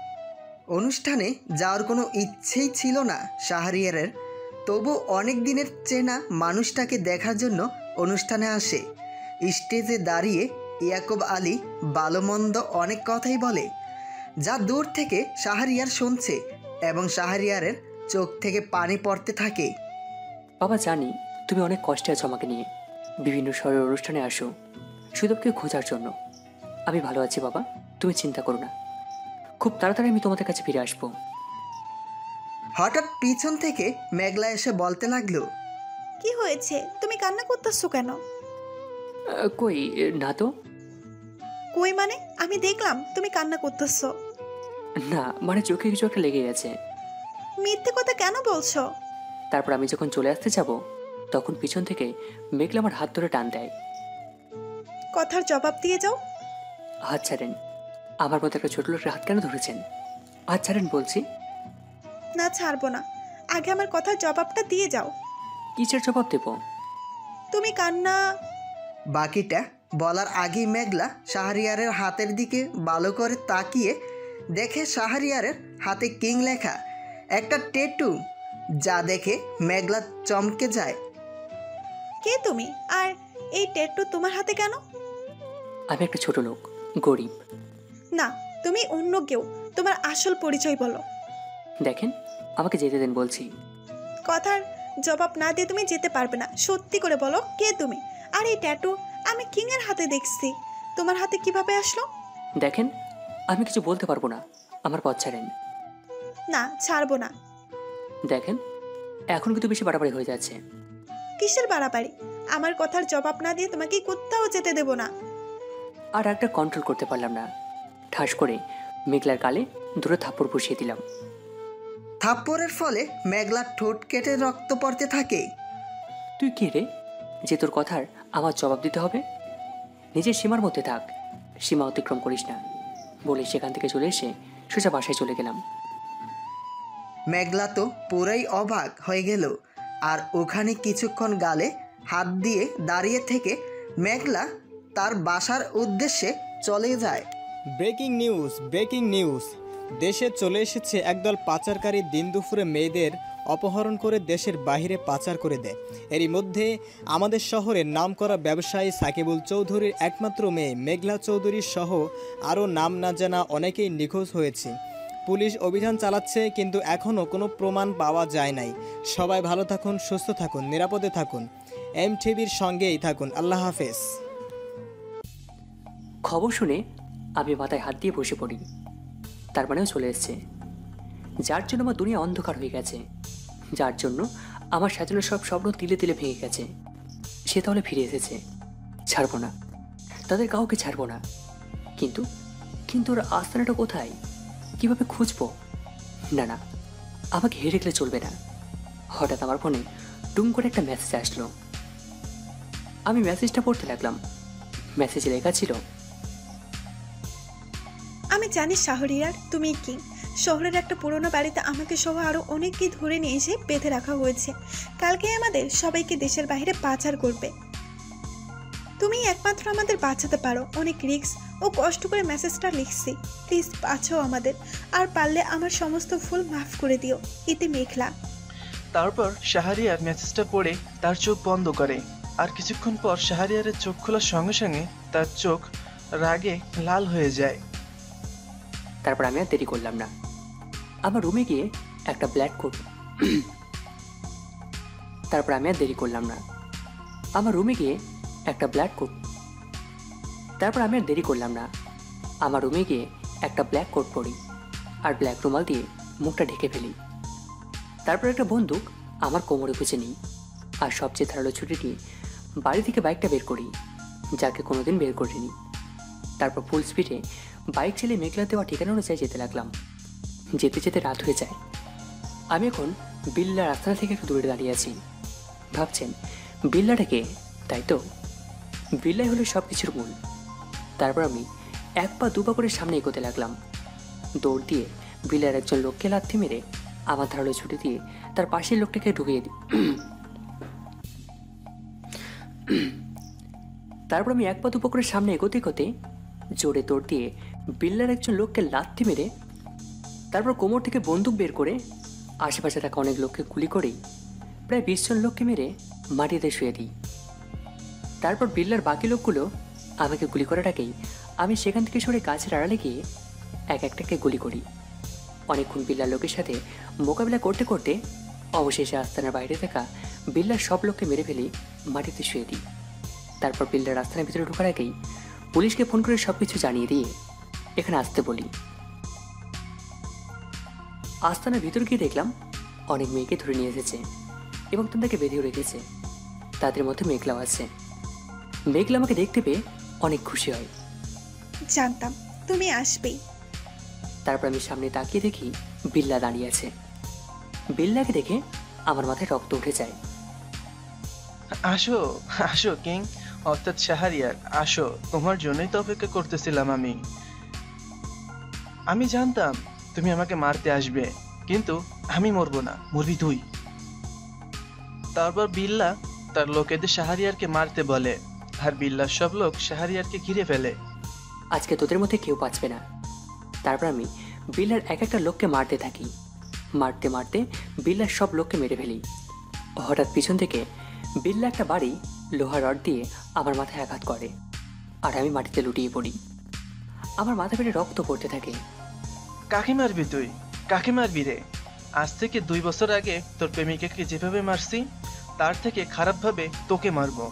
অনুষ্ঠানে যাওয়ার কোনো ইচ্ছেই ছিল না শাহরিয়ারের, তবু অনেক দিনের চেনা মানুষটাকে দেখার জন্য অনুষ্ঠানে আসে। স্টেজে দাঁড়িয়ে ইয়াকুব আলী ভালো মন্দ অনেক কথাই বলে, যা দূর থেকে শাহরিয়ার শুনছে এবং শাহরিয়ারের চোখ থেকে পানি পড়তে থাকে। বাবা, জানি তুমি অনেক কষ্টে আছো আমাকে নিয়ে, বিভিন্ন শহরের অনুষ্ঠানে আসো শুধু কেউ খোঁজার জন্য। আমি ভালো আছি বাবা, তুমি চিন্তা করো না, খুব তাড়াতাড়ি আমি তোমাদের কাছে ফিরে আসবো। হঠাৎ পিছন থেকে মেঘলা এসে বলতে লাগলো, কি হয়েছে? তুমি কান্না করতেছো কেন? কই না তো। কই মানে? আমি দেখলাম তুমি কান্না করতেছো। না মানে চোখে কিছু একটা লেগে গেছে। মিথ্যে কথা কেন বলছো? তারপর আমি যখন চলে আসতে যাব তখন পিছন থেকে মেঘলা আমার হাত ধরে টান দেয়। কথার জবাব দিয়ে যাও। হাত ছাড়েন, আমার মতো একটা ছোট লোকের হাত কেন ধরেছেন? হাত ছাড়েন বলছি। না, ছাড়বো না, আগে আমার কথার জবাবটা দিয়ে যাও। কিসের জবাব দেব? তুমি কান্না। বাকিটা বলার আগেই মেঘলা শাহরিয়ারের হাতের দিকে ভালো করে তাকিয়ে দেখে শাহরিয়ারের হাতে কিং লেখা একটা ট্যাটু, যা দেখে মেঘলা চমকে যায়। কে তুমি? আর এই ট্যাটু তোমার হাতে কেন? আমি একটা ছোট লোক, গরিব। না, তুমি অন্য কেউ। তোমার আসল পরিচয় বলো। দেখেন, আমাকে যেতে দেন বলছি। কথার জবাব না দিয়ে তুমি যেতে পারবে না। সত্যি করে বলো, কে তুমি? আর এই ট্যাটু আমি কিং এর হাতে দেখছি, তোমার হাতে কিভাবে আসলো? দেখেন, আমি কিছু বলতে পারবো না, আমার পথ ছাড়েন। না, ছাড়বো না। দেখেন, এখন কিন্তু বেশি বাড়াবাড়ি হয়ে যাচ্ছে। কিসের বাড়াবাড়ি? আমার কথার জবাব না দিয়ে তোমাকে কোথাও যেতে দেব না। আর একটা কন্ট্রোল করতে পারলাম না, ঠাস করে মেঘলার গালে দূরে থাপ্পড় বসিয়ে দিলাম। থাপ্পড়ের ফলে মেঘলার ঠোঁট কেটে রক্ত পড়তে থাকে। তুই কে রে যে তোর কথার আমার জবাব দিতে হবে? নিজের সীমার মধ্যে থাক, সীমা অতিক্রম করিস না বলে সেখান থেকে চলে এসে সোজা বাসায় চলে গেলাম। মেঘলা তো পুরাই অবাক হয়ে গেল, আর ওখানে কিছুক্ষণ গালে হাত দিয়ে দাঁড়িয়ে থেকে মেঘলা তার বাসার উদ্দেশ্যে চলে যায়। Breaking news, breaking news! দেশে চলে এসেছে একদল পাচারকারী দিন দুপুরে মেয়েদের অপহরণ করে দেশের বাইরে পাচার করে দেয়। এরই মধ্যে আমাদের শহরের নামকরা ব্যবসায়ী সাকিবুল চৌধুরীর একমাত্র মেয়ে মেঘলা চৌধুরী সহ আরও নাম না জানা অনেকেই নিখোঁজ হয়েছে। পুলিশ অভিযান চালাচ্ছে, কিন্তু এখনও কোনো প্রমাণ পাওয়া যায় নাই। সবাই ভালো থাকুন, সুস্থ থাকুন, নিরাপদে থাকুন। MTVর সঙ্গেই থাকুন। আল্লাহ হাফেজ। খবর শুনে আমি মাথায় হাত দিয়ে বসে পড়ি। তার মানেও চলে এসছে, যার জন্য আমার দুনিয়া অন্ধকার হয়ে গেছে, যার জন্য আমার সাজানো সব স্বপ্ন তিলে তিলে ভেঙে গেছে, সে তাহলে ফিরে এসেছে। ছাড়বো না, তাদের কাউকে ছাড়বো না। কিন্তু কিন্তু ওর আস্তানাটা কোথায়, কিভাবে খুঁজবো? না না, আমাকে হেরে গেলে চলবে না। হঠাৎ আমার ফোনে টুম করে একটা মেসেজ আসলো। আমি মেসেজটা পড়তে লাগলাম। মেসেজে লেখা ছিল, আমি জানি শাহরিয়ার তুমি কি শহরের একটা পুরোনো বাড়িতে আমাকে সহ আরও অনেককে ধরে নিয়ে এসে বেঁধে রাখা হয়েছে। কালকে আমাদের সবাইকে দেশের বাইরে পাচার করবে। তুমি একমাত্র আমাদের বাঁচাতে পারো। অনেক রিস্ক ও কষ্ট করে মেসেজটা লিখছি, প্লিজ বাঁচাও আমাদের। আর পারলে আমার সমস্ত ভুল মাফ করে দিও। ইতি মেঘলা। তারপর শাহরিয়ার মেসেজটা পড়ে তার চোখ বন্ধ করে। আর কিছুক্ষণ পর শাহরিয়ারের চোখ খোলার সঙ্গে সঙ্গে তার চোখ রাগে লাল হয়ে যায়। তারপর আমি আর দেরি করলাম না, আমার রুমে গিয়ে একটা ব্ল্যাক কোট তারপর আমি আর দেরি করলাম না আমার রুমে গিয়ে একটা ব্ল্যাক কোট তারপর আমি আর দেরি করলাম না আমার রুমে গিয়ে একটা ব্ল্যাক কোট পরি আর ব্ল্যাক রুমাল দিয়ে মুখটা ঢেকে ফেলি। তারপর একটা বন্দুক আমার কোমরে গুঁজে নিই আর সবচেয়ে ধারালো ছুটিটি বাড়ি থেকে বাইকটা বের করি, যাকে কোনোদিন বের করিনি। তারপর ফুল স্পিডে বাইক চালিয়ে মেঘলা দেওয়া ঠিকানা অনুযায়ী যেতে লাগলাম। যেতে যেতে রাত হয়ে যায়। আমি এখন বিল্লা রাস্তা থেকে একটু দূরে দাঁড়িয়ে আছি। ভাবছেন বিল্লাটাকে? তাই তো, বিল্লাই হলো সব কিছুর মূল। তারপর আমি এক পা দু পা করে সামনে এগোতে লাগলাম। দৌড় দিয়ে বিল্লার একজন লোককে লাথি মেরে আমার ধারালো ছুটি দিয়ে তার পাশের লোকটাকে ঢুকিয়ে দিই। তারপর আমি এক পা দু পা করে সামনে এগোতে এগোতে জোরে দৌড় দিয়ে বিল্লার একজন লোককে লাথি মেরে তারপর কোমর থেকে বন্দুক বের করে আশেপাশে থাকা অনেক লোককে গুলি করেই প্রায় 20 জন লোককে মেরে মাটিতে শুয়ে দিই। তারপর বিল্লার বাকি লোকগুলো আমাকে গুলি করাটাকেই আমি সেখান থেকে সরে গাছের আড়ালে গিয়ে এক একটাকে গুলি করি। অনেকক্ষণ বিল্লার লোকের সাথে মোকাবিলা করতে করতে অবশেষে আস্তানার বাইরে থাকা বিল্লার সব লোককে মেরে ফেলি, মাটিতে শুয়ে দিই। তারপর বিল্লার আস্তানার ভিতরে ঢোকার আগেই পুলিশকে ফোন করে সব কিছু জানিয়ে দিয়ে এখানে আসতে বলি। আস্তানার ভিতর গিয়ে দেখলাম অনেক মেয়েকে ধরে নিয়ে এসেছে এবং তাদেরকে বেঁধেও রেখেছে। তাদের মধ্যে মেঘলাও আছে। মেঘলা আমাকে দেখতে পেয়ে অনেক খুশি হয়। জানতাম তুমি আসবেই। তারপর আমি সামনে তাকিয়ে দেখি বিল্লা দাঁড়িয়ে আছে। বিল্লাকে দেখে আমার মাথায় রক্ত উঠে যায়। আসো আসো কিং, অর্থাৎ শাহরিয়ার, আসো, তোমার জন্যই তো অপেক্ষা করতেছিলাম। আমি জানতাম তুমি আমাকে মারতে আসবে, কিন্তু আমি মরবো না, মরবি তুই। তারপর বিল্লা তার লোকেদের শাহরিয়ারকে মারতে বলে আর বিল্লার সব লোক শাহরিয়ারকে ঘিরে ফেলে। আজকে তোদের মধ্যে কেউ বাঁচবে না। তারপর আমি বিল্লার এক একটা লোককে মারতে থাকি। মারতে মারতে বিল্লার সব লোককে মেরে ফেলি। হঠাৎ পিছন থেকে বিল্লা একটা বাড়ি লোহার রড দিয়ে আমার মাথায় আঘাত করে আর আমি মাটিতে লুটিয়ে পড়ি। আমার মাথা পেটে রক্ত পড়তে থাকে। কাকে মারবি তুই? কাকে মারবি রে? আজ থেকে 2 বছর আগে তোর প্রেমিকাকে যেভাবে মারছি তার থেকে খারাপভাবে তোকে মারবো।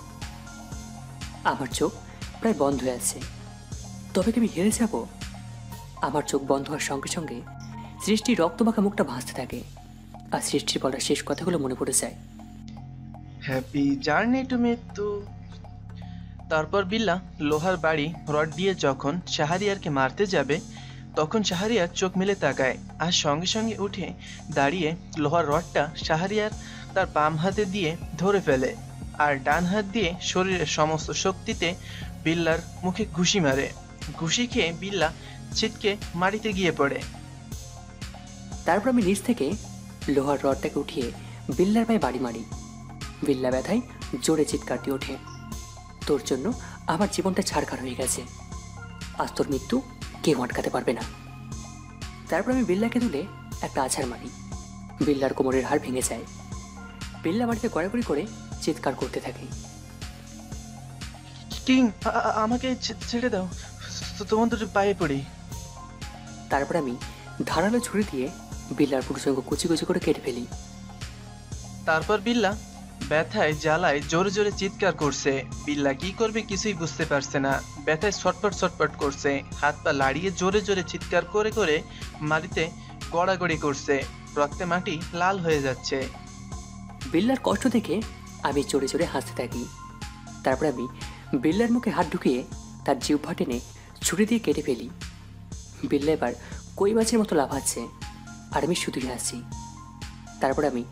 আমার চোখ প্রায় বন্ধ হয়ে আছে। তবে কি আমি হেরে যাব? আমার চোখ বন্ধ হওয়ার সঙ্গে সঙ্গে সৃষ্টির রক্তমাখা মুখটা ভাসতে থাকে আর সৃষ্টির বলার শেষ কথাগুলো মনে পড়ে যায়। হ্যাপি জার্নি টু মৃত্যু। তারপর বিল্লা লোহার বাড়ি রড দিয়ে যখন শাহরিয়ারকে মারতে যাবে তখন শাহরিয়ার চোখ মেলে তাকায় আর সঙ্গে সঙ্গে উঠে দাঁড়িয়ে লোহার রডটা শাহরিয়ার তার বাম হাতে দিয়ে ধরে ফেলে আর ডান হাত দিয়ে শরীরের সমস্ত শক্তিতে বিল্লার মুখে ঘুষি মারে। ঘুষি খেয়ে বিল্লা ছিটকে মাটিতে গিয়ে পড়ে। তারপর আমি নিচ থেকে লোহার রডটাকে উঠিয়ে বিল্লার পায়ে বাড়ি মারি। বিল্লা ব্যথায় জোরে চিৎকার দিয়ে ওঠে, তোর জন্য আমার জীবনটা ছাড়খাড় হয়ে গেছে, আজ তোর মৃত্যু কেউ আটকাতে পারবে না। তারপর আমি বিল্লাকে তুলে একটা আছাড় মারি। বিল্লার কোমরের হাড় ভেঙে যায়। বিল্লা মাটিতে গড়াগড়ি করে চিৎকার করতে থাকে। কিং, আমাকে ছেড়ে দাও, তোমাদের পায়ে পড়ি। তারপর আমি ধারালো ছুরি দিয়ে বিল্লার পুরুষাঙ্গ কুচি কুচি করে কেটে ফেলি। তারপর বিল্লা ব্যথায় জ্বালায় জোরে জোরে চিৎকার করছে। বিল্লা কি করবে কিছুই বুঝতে পারছে না। ব্যথায় ছটপট ছটপট করছে, হাত পা লাড়িয়ে জোরে জোরে চিৎকার করে করে মাটিতে গড়াগড়ি করছে। রক্তে মাটি লাল হয়ে যাচ্ছে। বিল্লার কষ্ট দেখে আমি চড়ে চড়ে হাসতে থাকি। তারপর আমি বিল্লার মুখে হাত ঢুকিয়ে তার জিহ্বা টেনে ছুরি দিয়ে কেটে ফেলি। বিল্লা এবার কই মাছের মতো লাফাচ্ছে আর আমি শুধুই হাসছি। তারপর আমি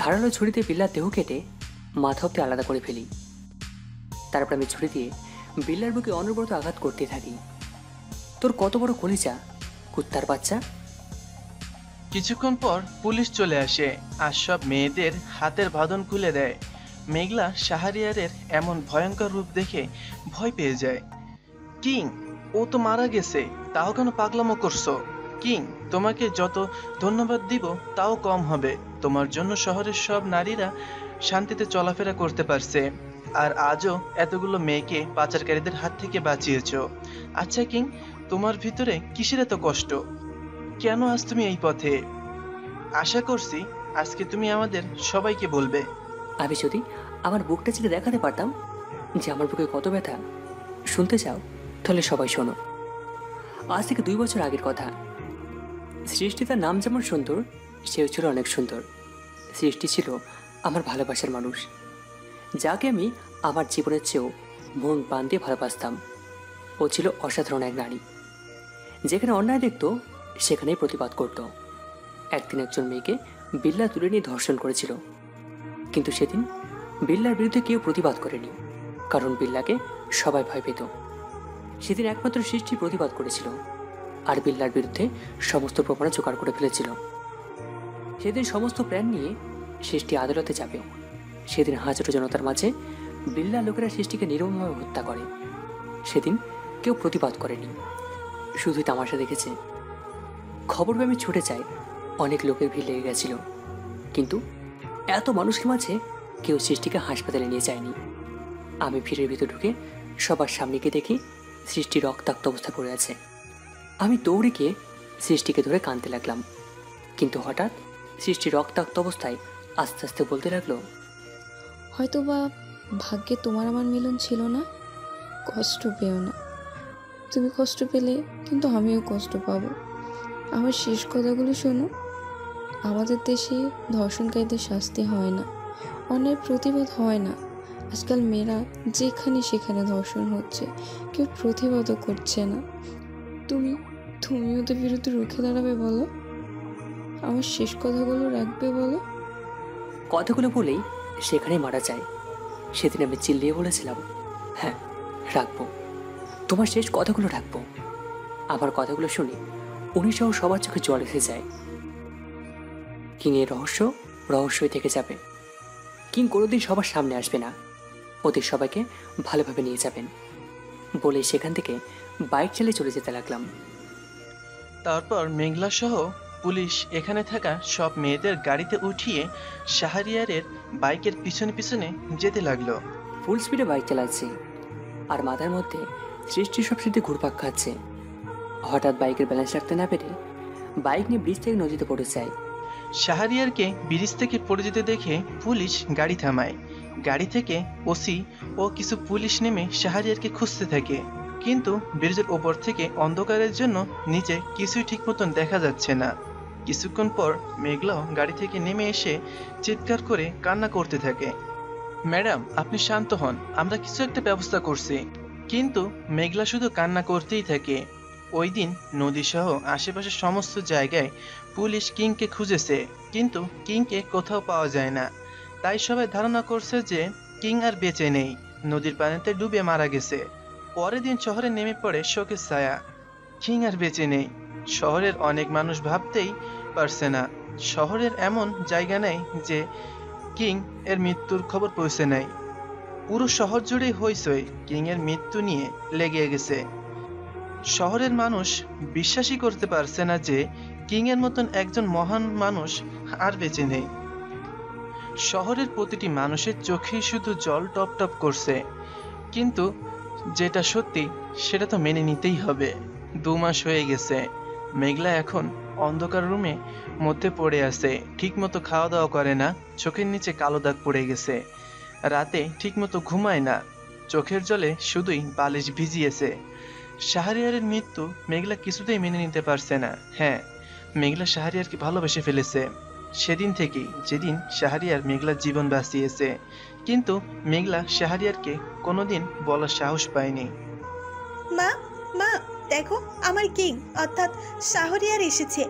ধারালো ছুরিতে বিল্লার দেহ কেটে মাথা অব্দি আলাদা করে ফেলি। তারপর আমি ছুরি দিয়ে বিল্লার বুকে অনবরত আঘাত করতে থাকি। তোর কত বড় কলিজা কুত্তার বাচ্চা। কিছুক্ষণ পর পুলিশ চলে আসে আর সব মেয়েদের হাতের বাঁধন খুলে দেয়। মেঘলা শাহরিয়ারের এমন ভয়ঙ্কর রূপ দেখে ভয় পেয়ে যায়। কিং, ও তো মারা গেছে, তাও কেন পাগলামো করছো? কিং, তোমাকে যত ধন্যবাদ দিব তাও কম হবে। তোমার জন্য শহরের সব নারীরা শান্তিতে চলাফেরা করতে পারছে, আর আজও এতগুলো মেয়েকে পাচারকারীদের হাত থেকে বাঁচিয়েছো। আচ্ছা কিং, তোমার ভিতরে কিসের এত কষ্ট? কেন আজ তুমি এই পথে? আশা করছি আজকে তুমি আমাদের সবাইকে বলবে। আমি যদি আমার বুকটা ছেড়ে দেখাতে পারতাম যে আমার বুকে কত ব্যথা, শুনতে চাও? তাহলে সবাই শোনো। আজ থেকে 2 বছর আগের কথা। সৃষ্টি তার নাম যেমন সুন্দর, সেও ছিল অনেক সুন্দর। সৃষ্টি ছিল আমার ভালোবাসার মানুষ, যাকে আমি আমার জীবনের চেয়েও মন প্রাণ দিয়ে ভালোবাসতাম। ও ছিল অসাধারণ এক নারী, যেখানে অন্যায় দেখত সেখানেই প্রতিবাদ করত। একদিন একজন মেয়েকে বিল্লা তুলে নিয়ে ধর্ষণ করেছিল, কিন্তু সেদিন বিল্লার বিরুদ্ধে কেউ প্রতিবাদ করেনি, কারণ বিল্লাকে সবাই ভয় পেত। সেদিন একমাত্র সৃষ্টি প্রতিবাদ করেছিল, আর বিল্লার বিরুদ্ধে সমস্ত প্রমাণ জোগাড় করে ফেলেছিল। সেদিন সমস্ত প্ল্যান নিয়ে সৃষ্টি আদালতে যাবে। সেদিন হাজারো জনতার মাঝে বিল্লা লোকেরা সৃষ্টিকে নির্মমভাবে হত্যা করে। সেদিন কেউ প্রতিবাদ করেনি, শুধুই তামাশা দেখেছে। খবর পেয়ে আমি ছুটে যাই, অনেক লোকের ভিড় লেগে গেছিল, কিন্তু এত মানুষের মাঝে কেউ সৃষ্টিকে হাসপাতালে নিয়ে যায়নি। আমি ভিড়ের ভিতর ঢুকে সবার সামনে গিয়ে দেখি সৃষ্টি রক্তাক্ত অবস্থায় পড়ে আছে। আমি দৌড়ে গিয়ে সৃষ্টিকে ধরে কাঁদতে লাগলাম, কিন্তু হঠাৎ সৃষ্টি রক্তাক্ত অবস্থায় আস্তে আস্তে বলতে লাগলো, হয়তো বা ভাগ্যে তোমার আমার মিলন ছিল না। কষ্ট পেও না, তুমি কষ্ট পেলে কিন্তু আমিও কষ্ট পাবো। আমার শেষ কথাগুলো শোনো। আমাদের দেশে ধর্ষণকারীদের শাস্তি হয় না, অন্যায় প্রতিবাদ হয় না। আজকাল মেয়েরা যেখানে সেখানে ধর্ষণ হচ্ছে, কেউ প্রতিবাদও করছে না। তুমি ওদের বিরুদ্ধে রুখে দাঁড়াবে বলো? আমার শেষ কথাগুলো রাখবে বলো? কথাগুলো বলেই সেখানেই মারা যায়। সেদিন আমি চিল্লিয়ে বলেছিলাম, হ্যাঁ রাখবো, তোমার শেষ কথাগুলো রাখবো। আমার কথাগুলো শুনে উনি সহ সবার চোখে জল এসে যায়। কিংয়ের রহস্যই থেকে যাবে। কিং কোনোদিন সবার সামনে আসবে না, ওদের সবাইকে ভালোভাবে নিয়ে যাবেন বলে সেখান থেকে বাইক চালিয়ে চলে যেতে লাগলাম। তারপর মেঘলা সহ পুলিশ এখানে থাকা সব মেয়েদের গাড়িতে উঠিয়ে শাহরিয়ারের বাইকের পিছনে পিছনে যেতে লাগলো। ফুল স্পিডে বাইক চালাচ্ছে, আর মাথার মধ্যে সৃষ্টির সব স্মৃতি ঘুরপাক খাচ্ছে। হঠাৎ বাইকের ব্যালেন্স রাখতে না পেরে বাইক নিয়ে ব্রিজ থেকে নদীতে পড়ে যায়। শাহরিয়ারকে ব্রিজ থেকে পড়ে যেতে দেখে পুলিশ গাড়ি থামায়। গাড়ি থেকে ওসি ও কিছু পুলিশ নেমে শাহরিয়ারকে খুঁজতে থাকে, কিন্তু ব্রিজের ওপর থেকে অন্ধকারের জন্য নিচে কিছুই ঠিক মতন দেখা যাচ্ছে না। কিছুক্ষণ পর মেঘলাও গাড়ি থেকে নেমে এসে চিৎকার করে কান্না করতে থাকে। ম্যাডাম, আপনি শান্ত হন, আমরা কিছু একটা ব্যবস্থা করছি। কিন্তু মেঘলা শুধু কান্না করতেই থাকে। ওই দিন নদী সহ আশেপাশের সমস্ত জায়গায় পুলিশ কিংকে খুঁজেছে, কিন্তু কিংকে কোথাও পাওয়া যায় না। তাই সবাই ধারণা করছে যে কিং আর বেঁচে নেই, নদীর পানিতে ডুবে মারা গেছে। পরের দিন শহরে নেমে পড়ে শোকের ছায়া। কিং আর বেঁচে নেই। শহরের অনেক মানুষ ভাবতেই পারছে না, শহরের এমন জায়গা নেই যে কিং এর মৃত্যুর খবর পৌঁছে নাই। পুরো শহর জুড়েই হইচই কিং এর মৃত্যু নিয়ে লেগে গেছে। শহরের মানুষ বিশ্বাসই করতে পারছে না যে কিং এর মতন একজন মহান মানুষ আর বেঁচে নেই। শহরের প্রতিটি মানুষের চোখেই শুধু জল টপ টপ করছে, কিন্তু যেটা সত্যি সেটা তো মেনে নিতেই হবে। 2 মাস হয়ে গেছে। মেঘলা এখন অন্ধকার রুমে মধ্যে পড়ে আছে, ঠিকমতো খাওয়া দাওয়া করে না, চোখের নিচে কালো দাগ পড়ে গেছে। রাতে ঠিকমতো ঘুমায় না, চোখের জলে শুধুই বালিশ ভিজিয়েছে। শাহরিয়ারের মৃত্যু মেঘলা কিছুতেই মেনে নিতে পারছে না। হ্যাঁ, মেঘলা শাহরিয়ারকে ভালোবেসে ফেলেছে সেদিন থেকেই, যেদিন শাহরিয়ার মেঘলার জীবন বাঁচিয়েছে। কিন্তু মেঘলা শাহরিয়ারকে কোনোদিন বলার সাহস পায়নি। মা মা দেখো, আমার কিং অর্থাৎ শাহরিয়ার এসেছে।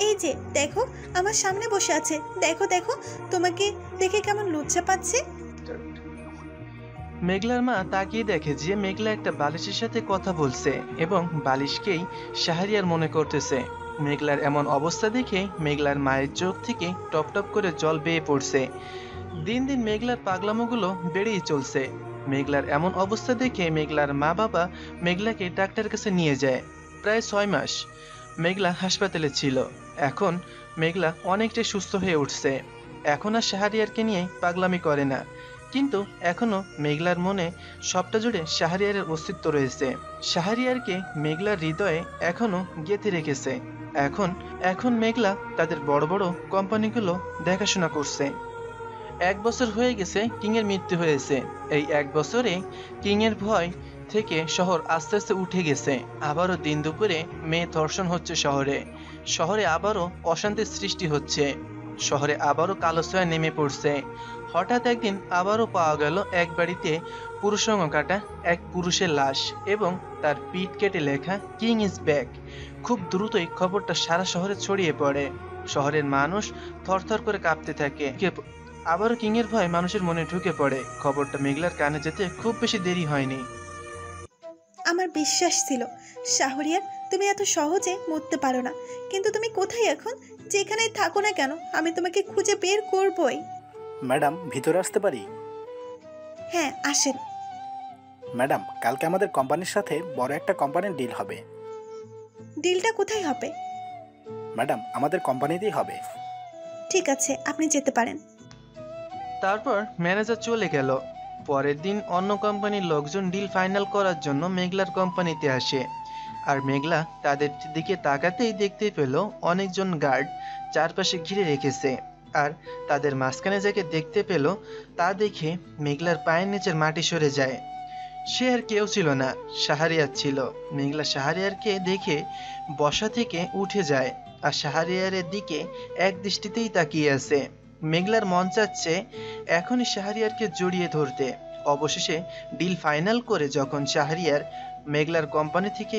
এই যে দেখো, আমার সামনে বসে আছে। দেখো দেখো, তোমাকে দেখে কেমন লজ্জা পাচ্ছে। মেঘলার মা তাকিয়ে দেখে যে মেঘলা একটা বালিশের সাথে কথা বলছে এবং বালিশকেই শাহরিয়ার মনে করতেছে। মেঘলার এমন অবস্থা দেখে মেঘলার মায়ের চোখ থেকে টপ টপ করে জল বেয়ে পড়ছে। দিন দিন মেঘলার পাগলামোগুলো বেড়েই চলছে। মেঘলার এমন অবস্থা দেখে মেঘলার মা বাবা মেঘলাকে ডাক্তারের কাছে নিয়ে যায়। প্রায় 6 মাস মেঘলা হাসপাতালে ছিল। এখন মেঘলা অনেকটাই সুস্থ হয়ে উঠছে। এখন আর শাহরিয়ারকে নিয়ে পাগলামি করে না, কিন্তু এখনো মেঘলার মনে সবটা জুড়ে শাহরিয়ারের অস্তিত্ব রয়েছে। শাহরিয়ারকে মেঘলার হৃদয়ে এখনো গেঁথে রেখেছে। এখন মেঘলা তাদের বড় বড় কোম্পানিগুলো দেখাশোনা করছে। 1 বছর হয়ে গেছে কিং এর মৃত্যু হয়েছে। এই 1 বছরে কিং এর ভয় থেকে শহর আস্তে আস্তে উঠে গেছে। আবারও দিন দুপুরে মেয়ে ধর্ষণ হচ্ছে শহরে আবারও অশান্তির সৃষ্টি হচ্ছে। শহরে আবারও কালো ছায়া নেমে পড়ছে। হঠাৎ একদিন আবারও পাওয়া গেল এক বাড়িতে পুরুষাঙ্গ কাটা এক পুরুষের লাশ এবং তার পিঠ কেটে লেখা কিং ইজ ব্যাক। খুব দ্রুতই খবরটা সারা শহরে ছড়িয়ে পড়ে। শহরের মানুষ থরথর করে কাঁপতে থাকে। আবারও কিং এর ভয় মানুষের মনে ঢুকে পড়ে। খবরটা মেঘলার কানে যেতে খুব বেশি দেরি হয়নি। আমার বিশ্বাস ছিল শাহরিয়ার তুমি এত সহজে মরতে পারো না, কিন্তু তুমি কোথায় এখন? যেখানেই থাকো না কেন আমি তোমাকে খুঁজে বের করবই। ম্যাডাম, ভিতরে আসতে পারি? হ্যাঁ আসেন। ম্যাডাম, কালকে আমাদের কোম্পানির সাথে বড় একটা কোম্পানির ডিল হবে। ডিলটা কোথায় হবে? ম্যাডাম, আমাদের কোম্পানিতেই হবে। ঠিক আছে, আপনি যেতে পারেন। তারপর ম্যানেজার চলে গেল। পরের দিন অন্য কোম্পানির লোকজন ডিল ফাইনাল করার জন্য মেঘলার কোম্পানিতে আসে। আর মেঘলা তাদের দিকে তাকাতেই দেখতে পেল অনেকজন গার্ড চারপাশে ঘিরে রেখেছে। আর তাদের মাঝখানে যাকে দেখতে পেল তা দেখে মেঘলার পায়ের নিচের মাটি সরে যায়। সে আর কেউ ছিল না, শাহরিয়ার ছিল। মেঘলা শাহরিয়ারকে দেখে বসা থেকে উঠে যায় আর শাহরিয়ারের দিকে এক দৃষ্টিতেই তাকিয়ে আছে। মেঘলার মন চাচ্ছে এখনই শাহরিয়ারকে জড়িয়ে ধরতে। অবশেষে ডিল ফাইনাল করে যখন শাহরিয়ার মেঘলার কোম্পানি থেকে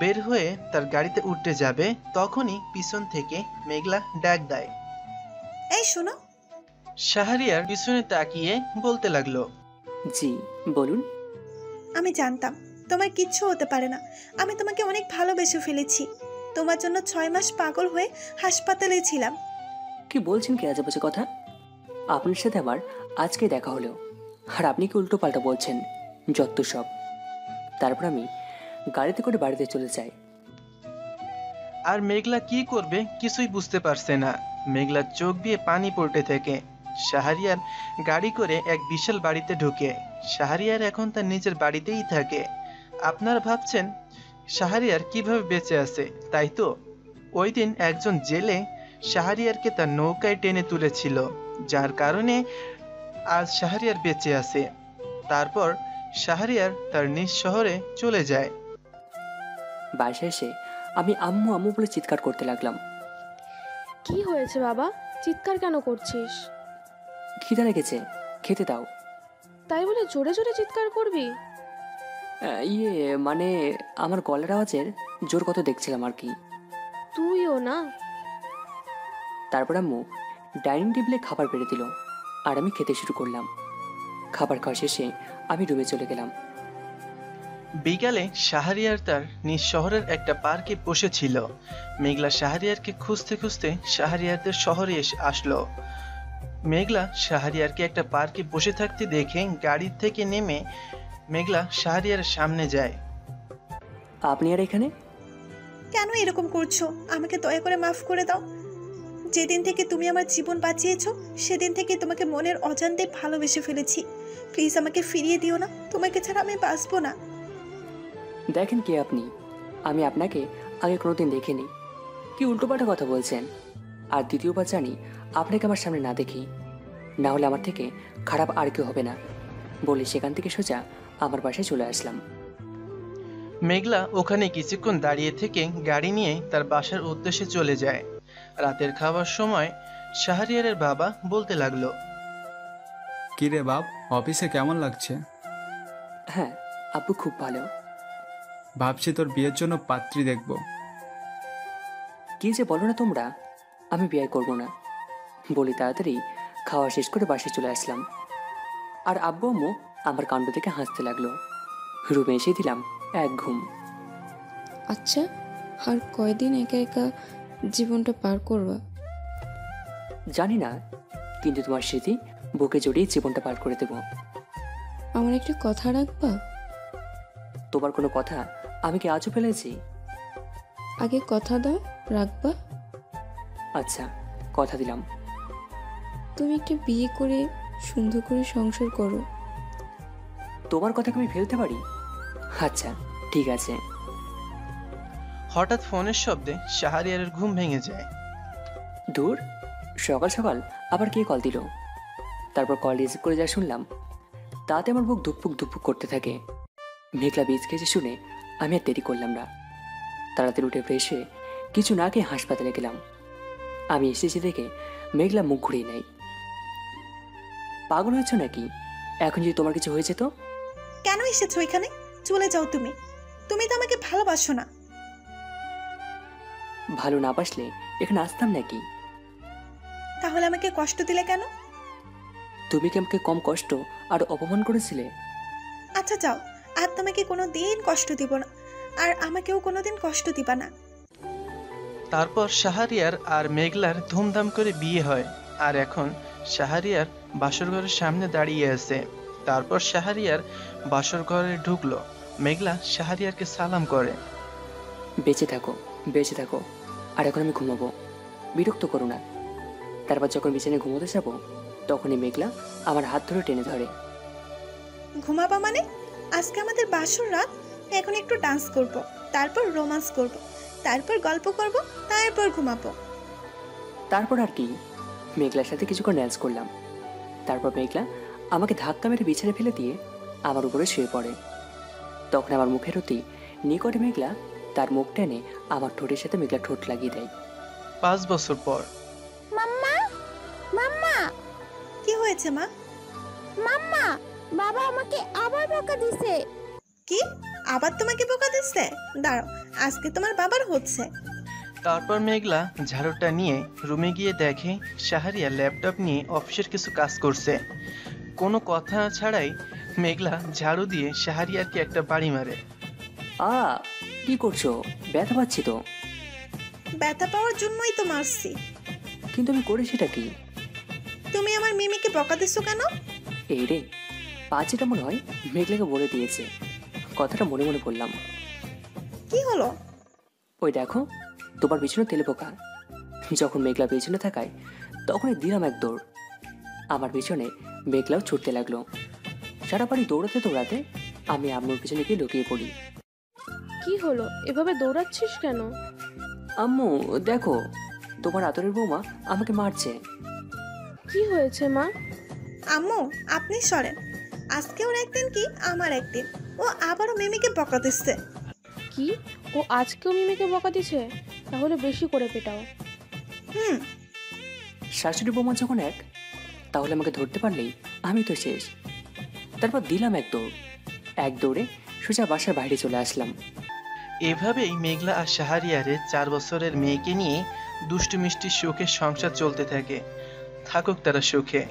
বের হয়ে তার গাড়িতে উঠতে যাবে, তখনই পিছন থেকে মেঘলা ডাক দেয়, এই শোনো। শাহরিয়ার পিছনে তাকিয়ে বলতে লাগলো, জি বলুন। আমি জানতাম তোমার কিচ্ছু হতে পারে না। আমি তোমাকে অনেক ভালোবেসে ফেলেছি। তোমার জন্য 6 মাস পাগল হয়ে হাসপাতালে ছিলাম। কি বলছেন কি আজেবাজে কথা? আপনার সাথে আমার আজকে দেখা হলো, আর আপনি কি উল্টো পাল্টা বলছেন? যত সব। তারপর আমি গাড়িতে করে বাড়িতে চলে যাই। আর মেঘলা কি করবে কিছুই বুঝতে পারছে না। মেঘলার চোখ দিয়ে পানি পড়তে থাকে। শাহরিয়ার গাড়ি করে এক বিশাল বাড়িতে ঢুকে। শাহরিয়ার এখন তার নিজের বাড়িতেই থাকে। আপনারা ভাবছেন শাহরিয়ার কিভাবে বেঁচে আছে, তাই তো? ওই দিন একজন জেলে শাহরিয়ারকে তার নৌকায় টেনে তুলেছিল, যার কারণে আজ শাহরিয়ার বেঁচে আছে। তারপর শাহরিয়ার তার নিজ শহরে চলে যায়। বাসায় এসে আমি আম্মু আম্মু বলে চিৎকার করতে লাগলাম। কি হয়েছে বাবা, চিৎকার কেন করছিস? খিদা লেগেছে, খেতে দাও। তাই বলে জোরে জোরে চিৎকার করবি? মানে আমার গলার আওয়াজের জোর কত দেখছিলাম আর কি। তুইও না। তারপর আম্মু ডাইনিং টেবিলে খাবার বেড়ে দিল আর আমি খেতে শুরু করলাম। খাবার খাওয়া শেষে আমি রুমে চলে গেলাম। বিকালে শাহরিয়ার তার নিজ শহরের একটা পার্কে বসেছিল। মেঘলা শাহরিয়ারকে খুঁজতে খুঁজতে শাহরিয়ারদের শহরে আসলো। মেঘলা শাহরিয়ারকে একটা পার্কে বসে থাকতে দেখে গাড়ি থেকে নেমে মেঘলা শাহরিয়ারের সামনে যায়। আপনি আর এখানে? কেন এরকম করছো? আমাকে দয়া করে মাফ করে দাও। যেদিন থেকে তুমি আমার জীবন বাঁচিয়েছো সেদিন থেকে তোমাকে মনের অজান্তে ভালোবেসে ফেলেছি। প্লিজ আমাকে ফিরিয়ে দিও না, তোমাকে ছাড়া আমি বাঁচবো না। দেখেন কে আপনি? আমি আপনাকে আগে কোনোদিন দেখিনি। কি উল্টোপাল্টা কথা বলছেন? আর দ্বিতীয়বার জানি আপনাকে আমার সামনে না দেখি, না হলে আমার থেকে খারাপ আর কেউ হবে না বলে সেখান থেকে সোজা আমার বাসায় চলে আসলাম। মেঘলা ওখানে কিছুক্ষণ দাঁড়িয়ে থেকে গাড়ি নিয়ে তার বাসার উদ্দেশ্যে চলে যায়। রাতের খাবার সময় শাহরিয়ারের বাবা বলতে লাগলো, কিরে বাপ, অফিসে কেমন লাগছে? হ্যাঁ আব্বু, খুব ভালো। ভাবছি তোর বিয়ের জন্য পাত্রী দেখব। কি যে বলো না তোমরা, আমি বিয়ে করব না বলি তাড়াতাড়ি খাওয়া শেষ করে বাসায় চলে আসলাম। আর আব্বু আম্মু আমার কাণ্ড থেকে হাসতে লাগলো। রুমে এসে দিলাম এক ঘুম। আচ্ছা, আর কয়দিন একা একা জীবনটা পার করবা? জানি না, কিন্তু তোমার স্মৃতি বুকে জড়িয়ে জীবনটা পার করে দেব। আমার একটা কথা রাখবা? তোমার কোনো কথা আমি কি আজও ফেলেছি? আগে কথা দাও, রাখবা? আচ্ছা, কথা দিলাম। তুমি একটা বিয়ে করে সুন্দর করে সংসার করো। তোমার কথা আমি ফেলতে পারি? আচ্ছা ঠিক আছে। হঠাৎ ফোনের শব্দে শাহরিয়ারের ঘুম ভেঙে যায়। দূর, সকাল সকাল আবার কে কল দিল? তারপর কল রিসিভ করে যা শুনলাম তাতে আমার বুক ধুকপুক ধুকপুক করতে থাকে। মেঘলা বীজ খেয়েছে শুনে আমি আর দেরি করলাম না, তাড়াতাড়ি উঠে ফ্রেশ হয়ে কিছু না খেয়ে হাসপাতালে গেলাম। আমি এসেছি দেখে মেঘলা মুখ ঘুরিয়ে নেয়। পাগল হয়েছ নাকি? এখন যদি তোমার কিছু হয়েছে তো? কেন এসেছো এখানে? চলে যাও তুমি। তুমি তো আমাকে ভালোবাসো না। ভালো না বাসলে এখানে আসতাম নাকি? তাহলে আমাকে কষ্ট দিলে কেন? তুমি কি আমাকে কম কষ্ট আর অপমান করেছিলে? আচ্ছা যাও, আর তোমাকে কোনো দিন কষ্ট দিব না, আর আমাকেও কোনোদিন কষ্ট দিবা না। তারপর শাহরিয়ার আর মেঘলার ধুমধাম করে বিয়ে হয়। আর এখন শাহরিয়ার বাসর ঘরের সামনে দাঁড়িয়ে আছে। তারপর শাহরিয়ার বাসর ঘরে ঢুকলো। মেঘলা শাহরিয়ারকে সালাম করে। বেঁচে থাকো, বেঁচে থাকো। আর এখন আমি ঘুমাবো, বিরক্ত করো না। তারপর যখন বিছানায় ঘুমোতে যাবো তখনই মেঘলা আমার হাত ধরে টেনে ধরে। ঘুমাবা মানে? আজকে আমাদের বাসর রাত, এখন একটু ডান্স করব, তারপর রোমান্স করব, তারপর গল্প করব, তারপর ঘুমাবো। তারপর আর কি? মেঘলার সাথে কিছুক্ষণ ড্যান্স করলাম। তারপর মেঘলা আমাকে ধাক্কা মেরে বিছানায় ফেলে দিয়ে আমার উপরে শুয়ে পড়ে। তখন আমার মুখের অতি নিকটে মেঘলা তার মুখ টেনে আমার ঠোঁটের সাথে মেঘলা ঠোঁট লাগিয়ে দেয়। 5 বছর পর। মাম্মা, মাম্মা। কি হয়েছে মা? মাম্মা, বাবা আমাকে আবার বকা দিছে। কি? আবার তোমাকে বকা দিচ্ছে? দাঁড়াও, আজকে তোমার বাবার হচ্ছে। তারপর মেঘলা ঝাড়ুটা নিয়ে রুমে গিয়ে দেখে শাহরিয়া ল্যাপটপ নিয়ে অফিসের কিছু কাজ করছে। কোনো কথা ছাড়াই মেঘলা ঝাড়ু দিয়ে শাহরিয়ারকে একটা বাড়ি মারে। কি করছো? ব্যথা পাচ্ছি তো। ব্যথা পাওয়ার জন্যই তো মারছি। কিন্তু আমি করে সেটা কি? তুমি আমার মিমিকে বকা দিছো কেন? এই রে, পাঁচটা মনে হয় মেঘলাকে বলে দিয়েছে। কথাটা মনে মনে বললাম। কি হলো? ওই দেখো, তোমার পিছনে তেলে পোকা। যখন মেঘলা পেছনে থাকায় তখনই দিলাম এক দৌড়। আমার পিছনে মেঘলাও ছুটতে লাগলো। সারা বাড়ি দৌড়াতে দৌড়াতে আমি আম্মুর পিছনে গিয়ে লুকিয়ে পড়ি। কি হলো, এভাবে দৌড়াচ্ছিস কেন? আম্মু দেখো, তোমার আদরের বৌমা আমাকে মারছে। কি হয়েছে মা? আম্মু আপনি সরেন, আজকে ওর একদিন কি আমার একদিন। ও আবারও মিমিকে বকা দিচ্ছে। কি, ও আজকেও মিমিকে বকা দিছে? তাহলে বেশি করে পেটাও। শাশুড়ি বৌমা যখন এক, তাহলে আমাকে ধরতে পারলেই আমি তো শেষ। তারপর দিলাম এক দৌড়ে সোজা বাসার বাইরে চলে আসলাম। এভাবেই মেঘলা আর শাহরিয়ারের 4 বছরের মেয়েকে নিয়ে দুষ্টু মিষ্টি সুখে সংসার চলতে থাকে। থাকুক তারা সুখে।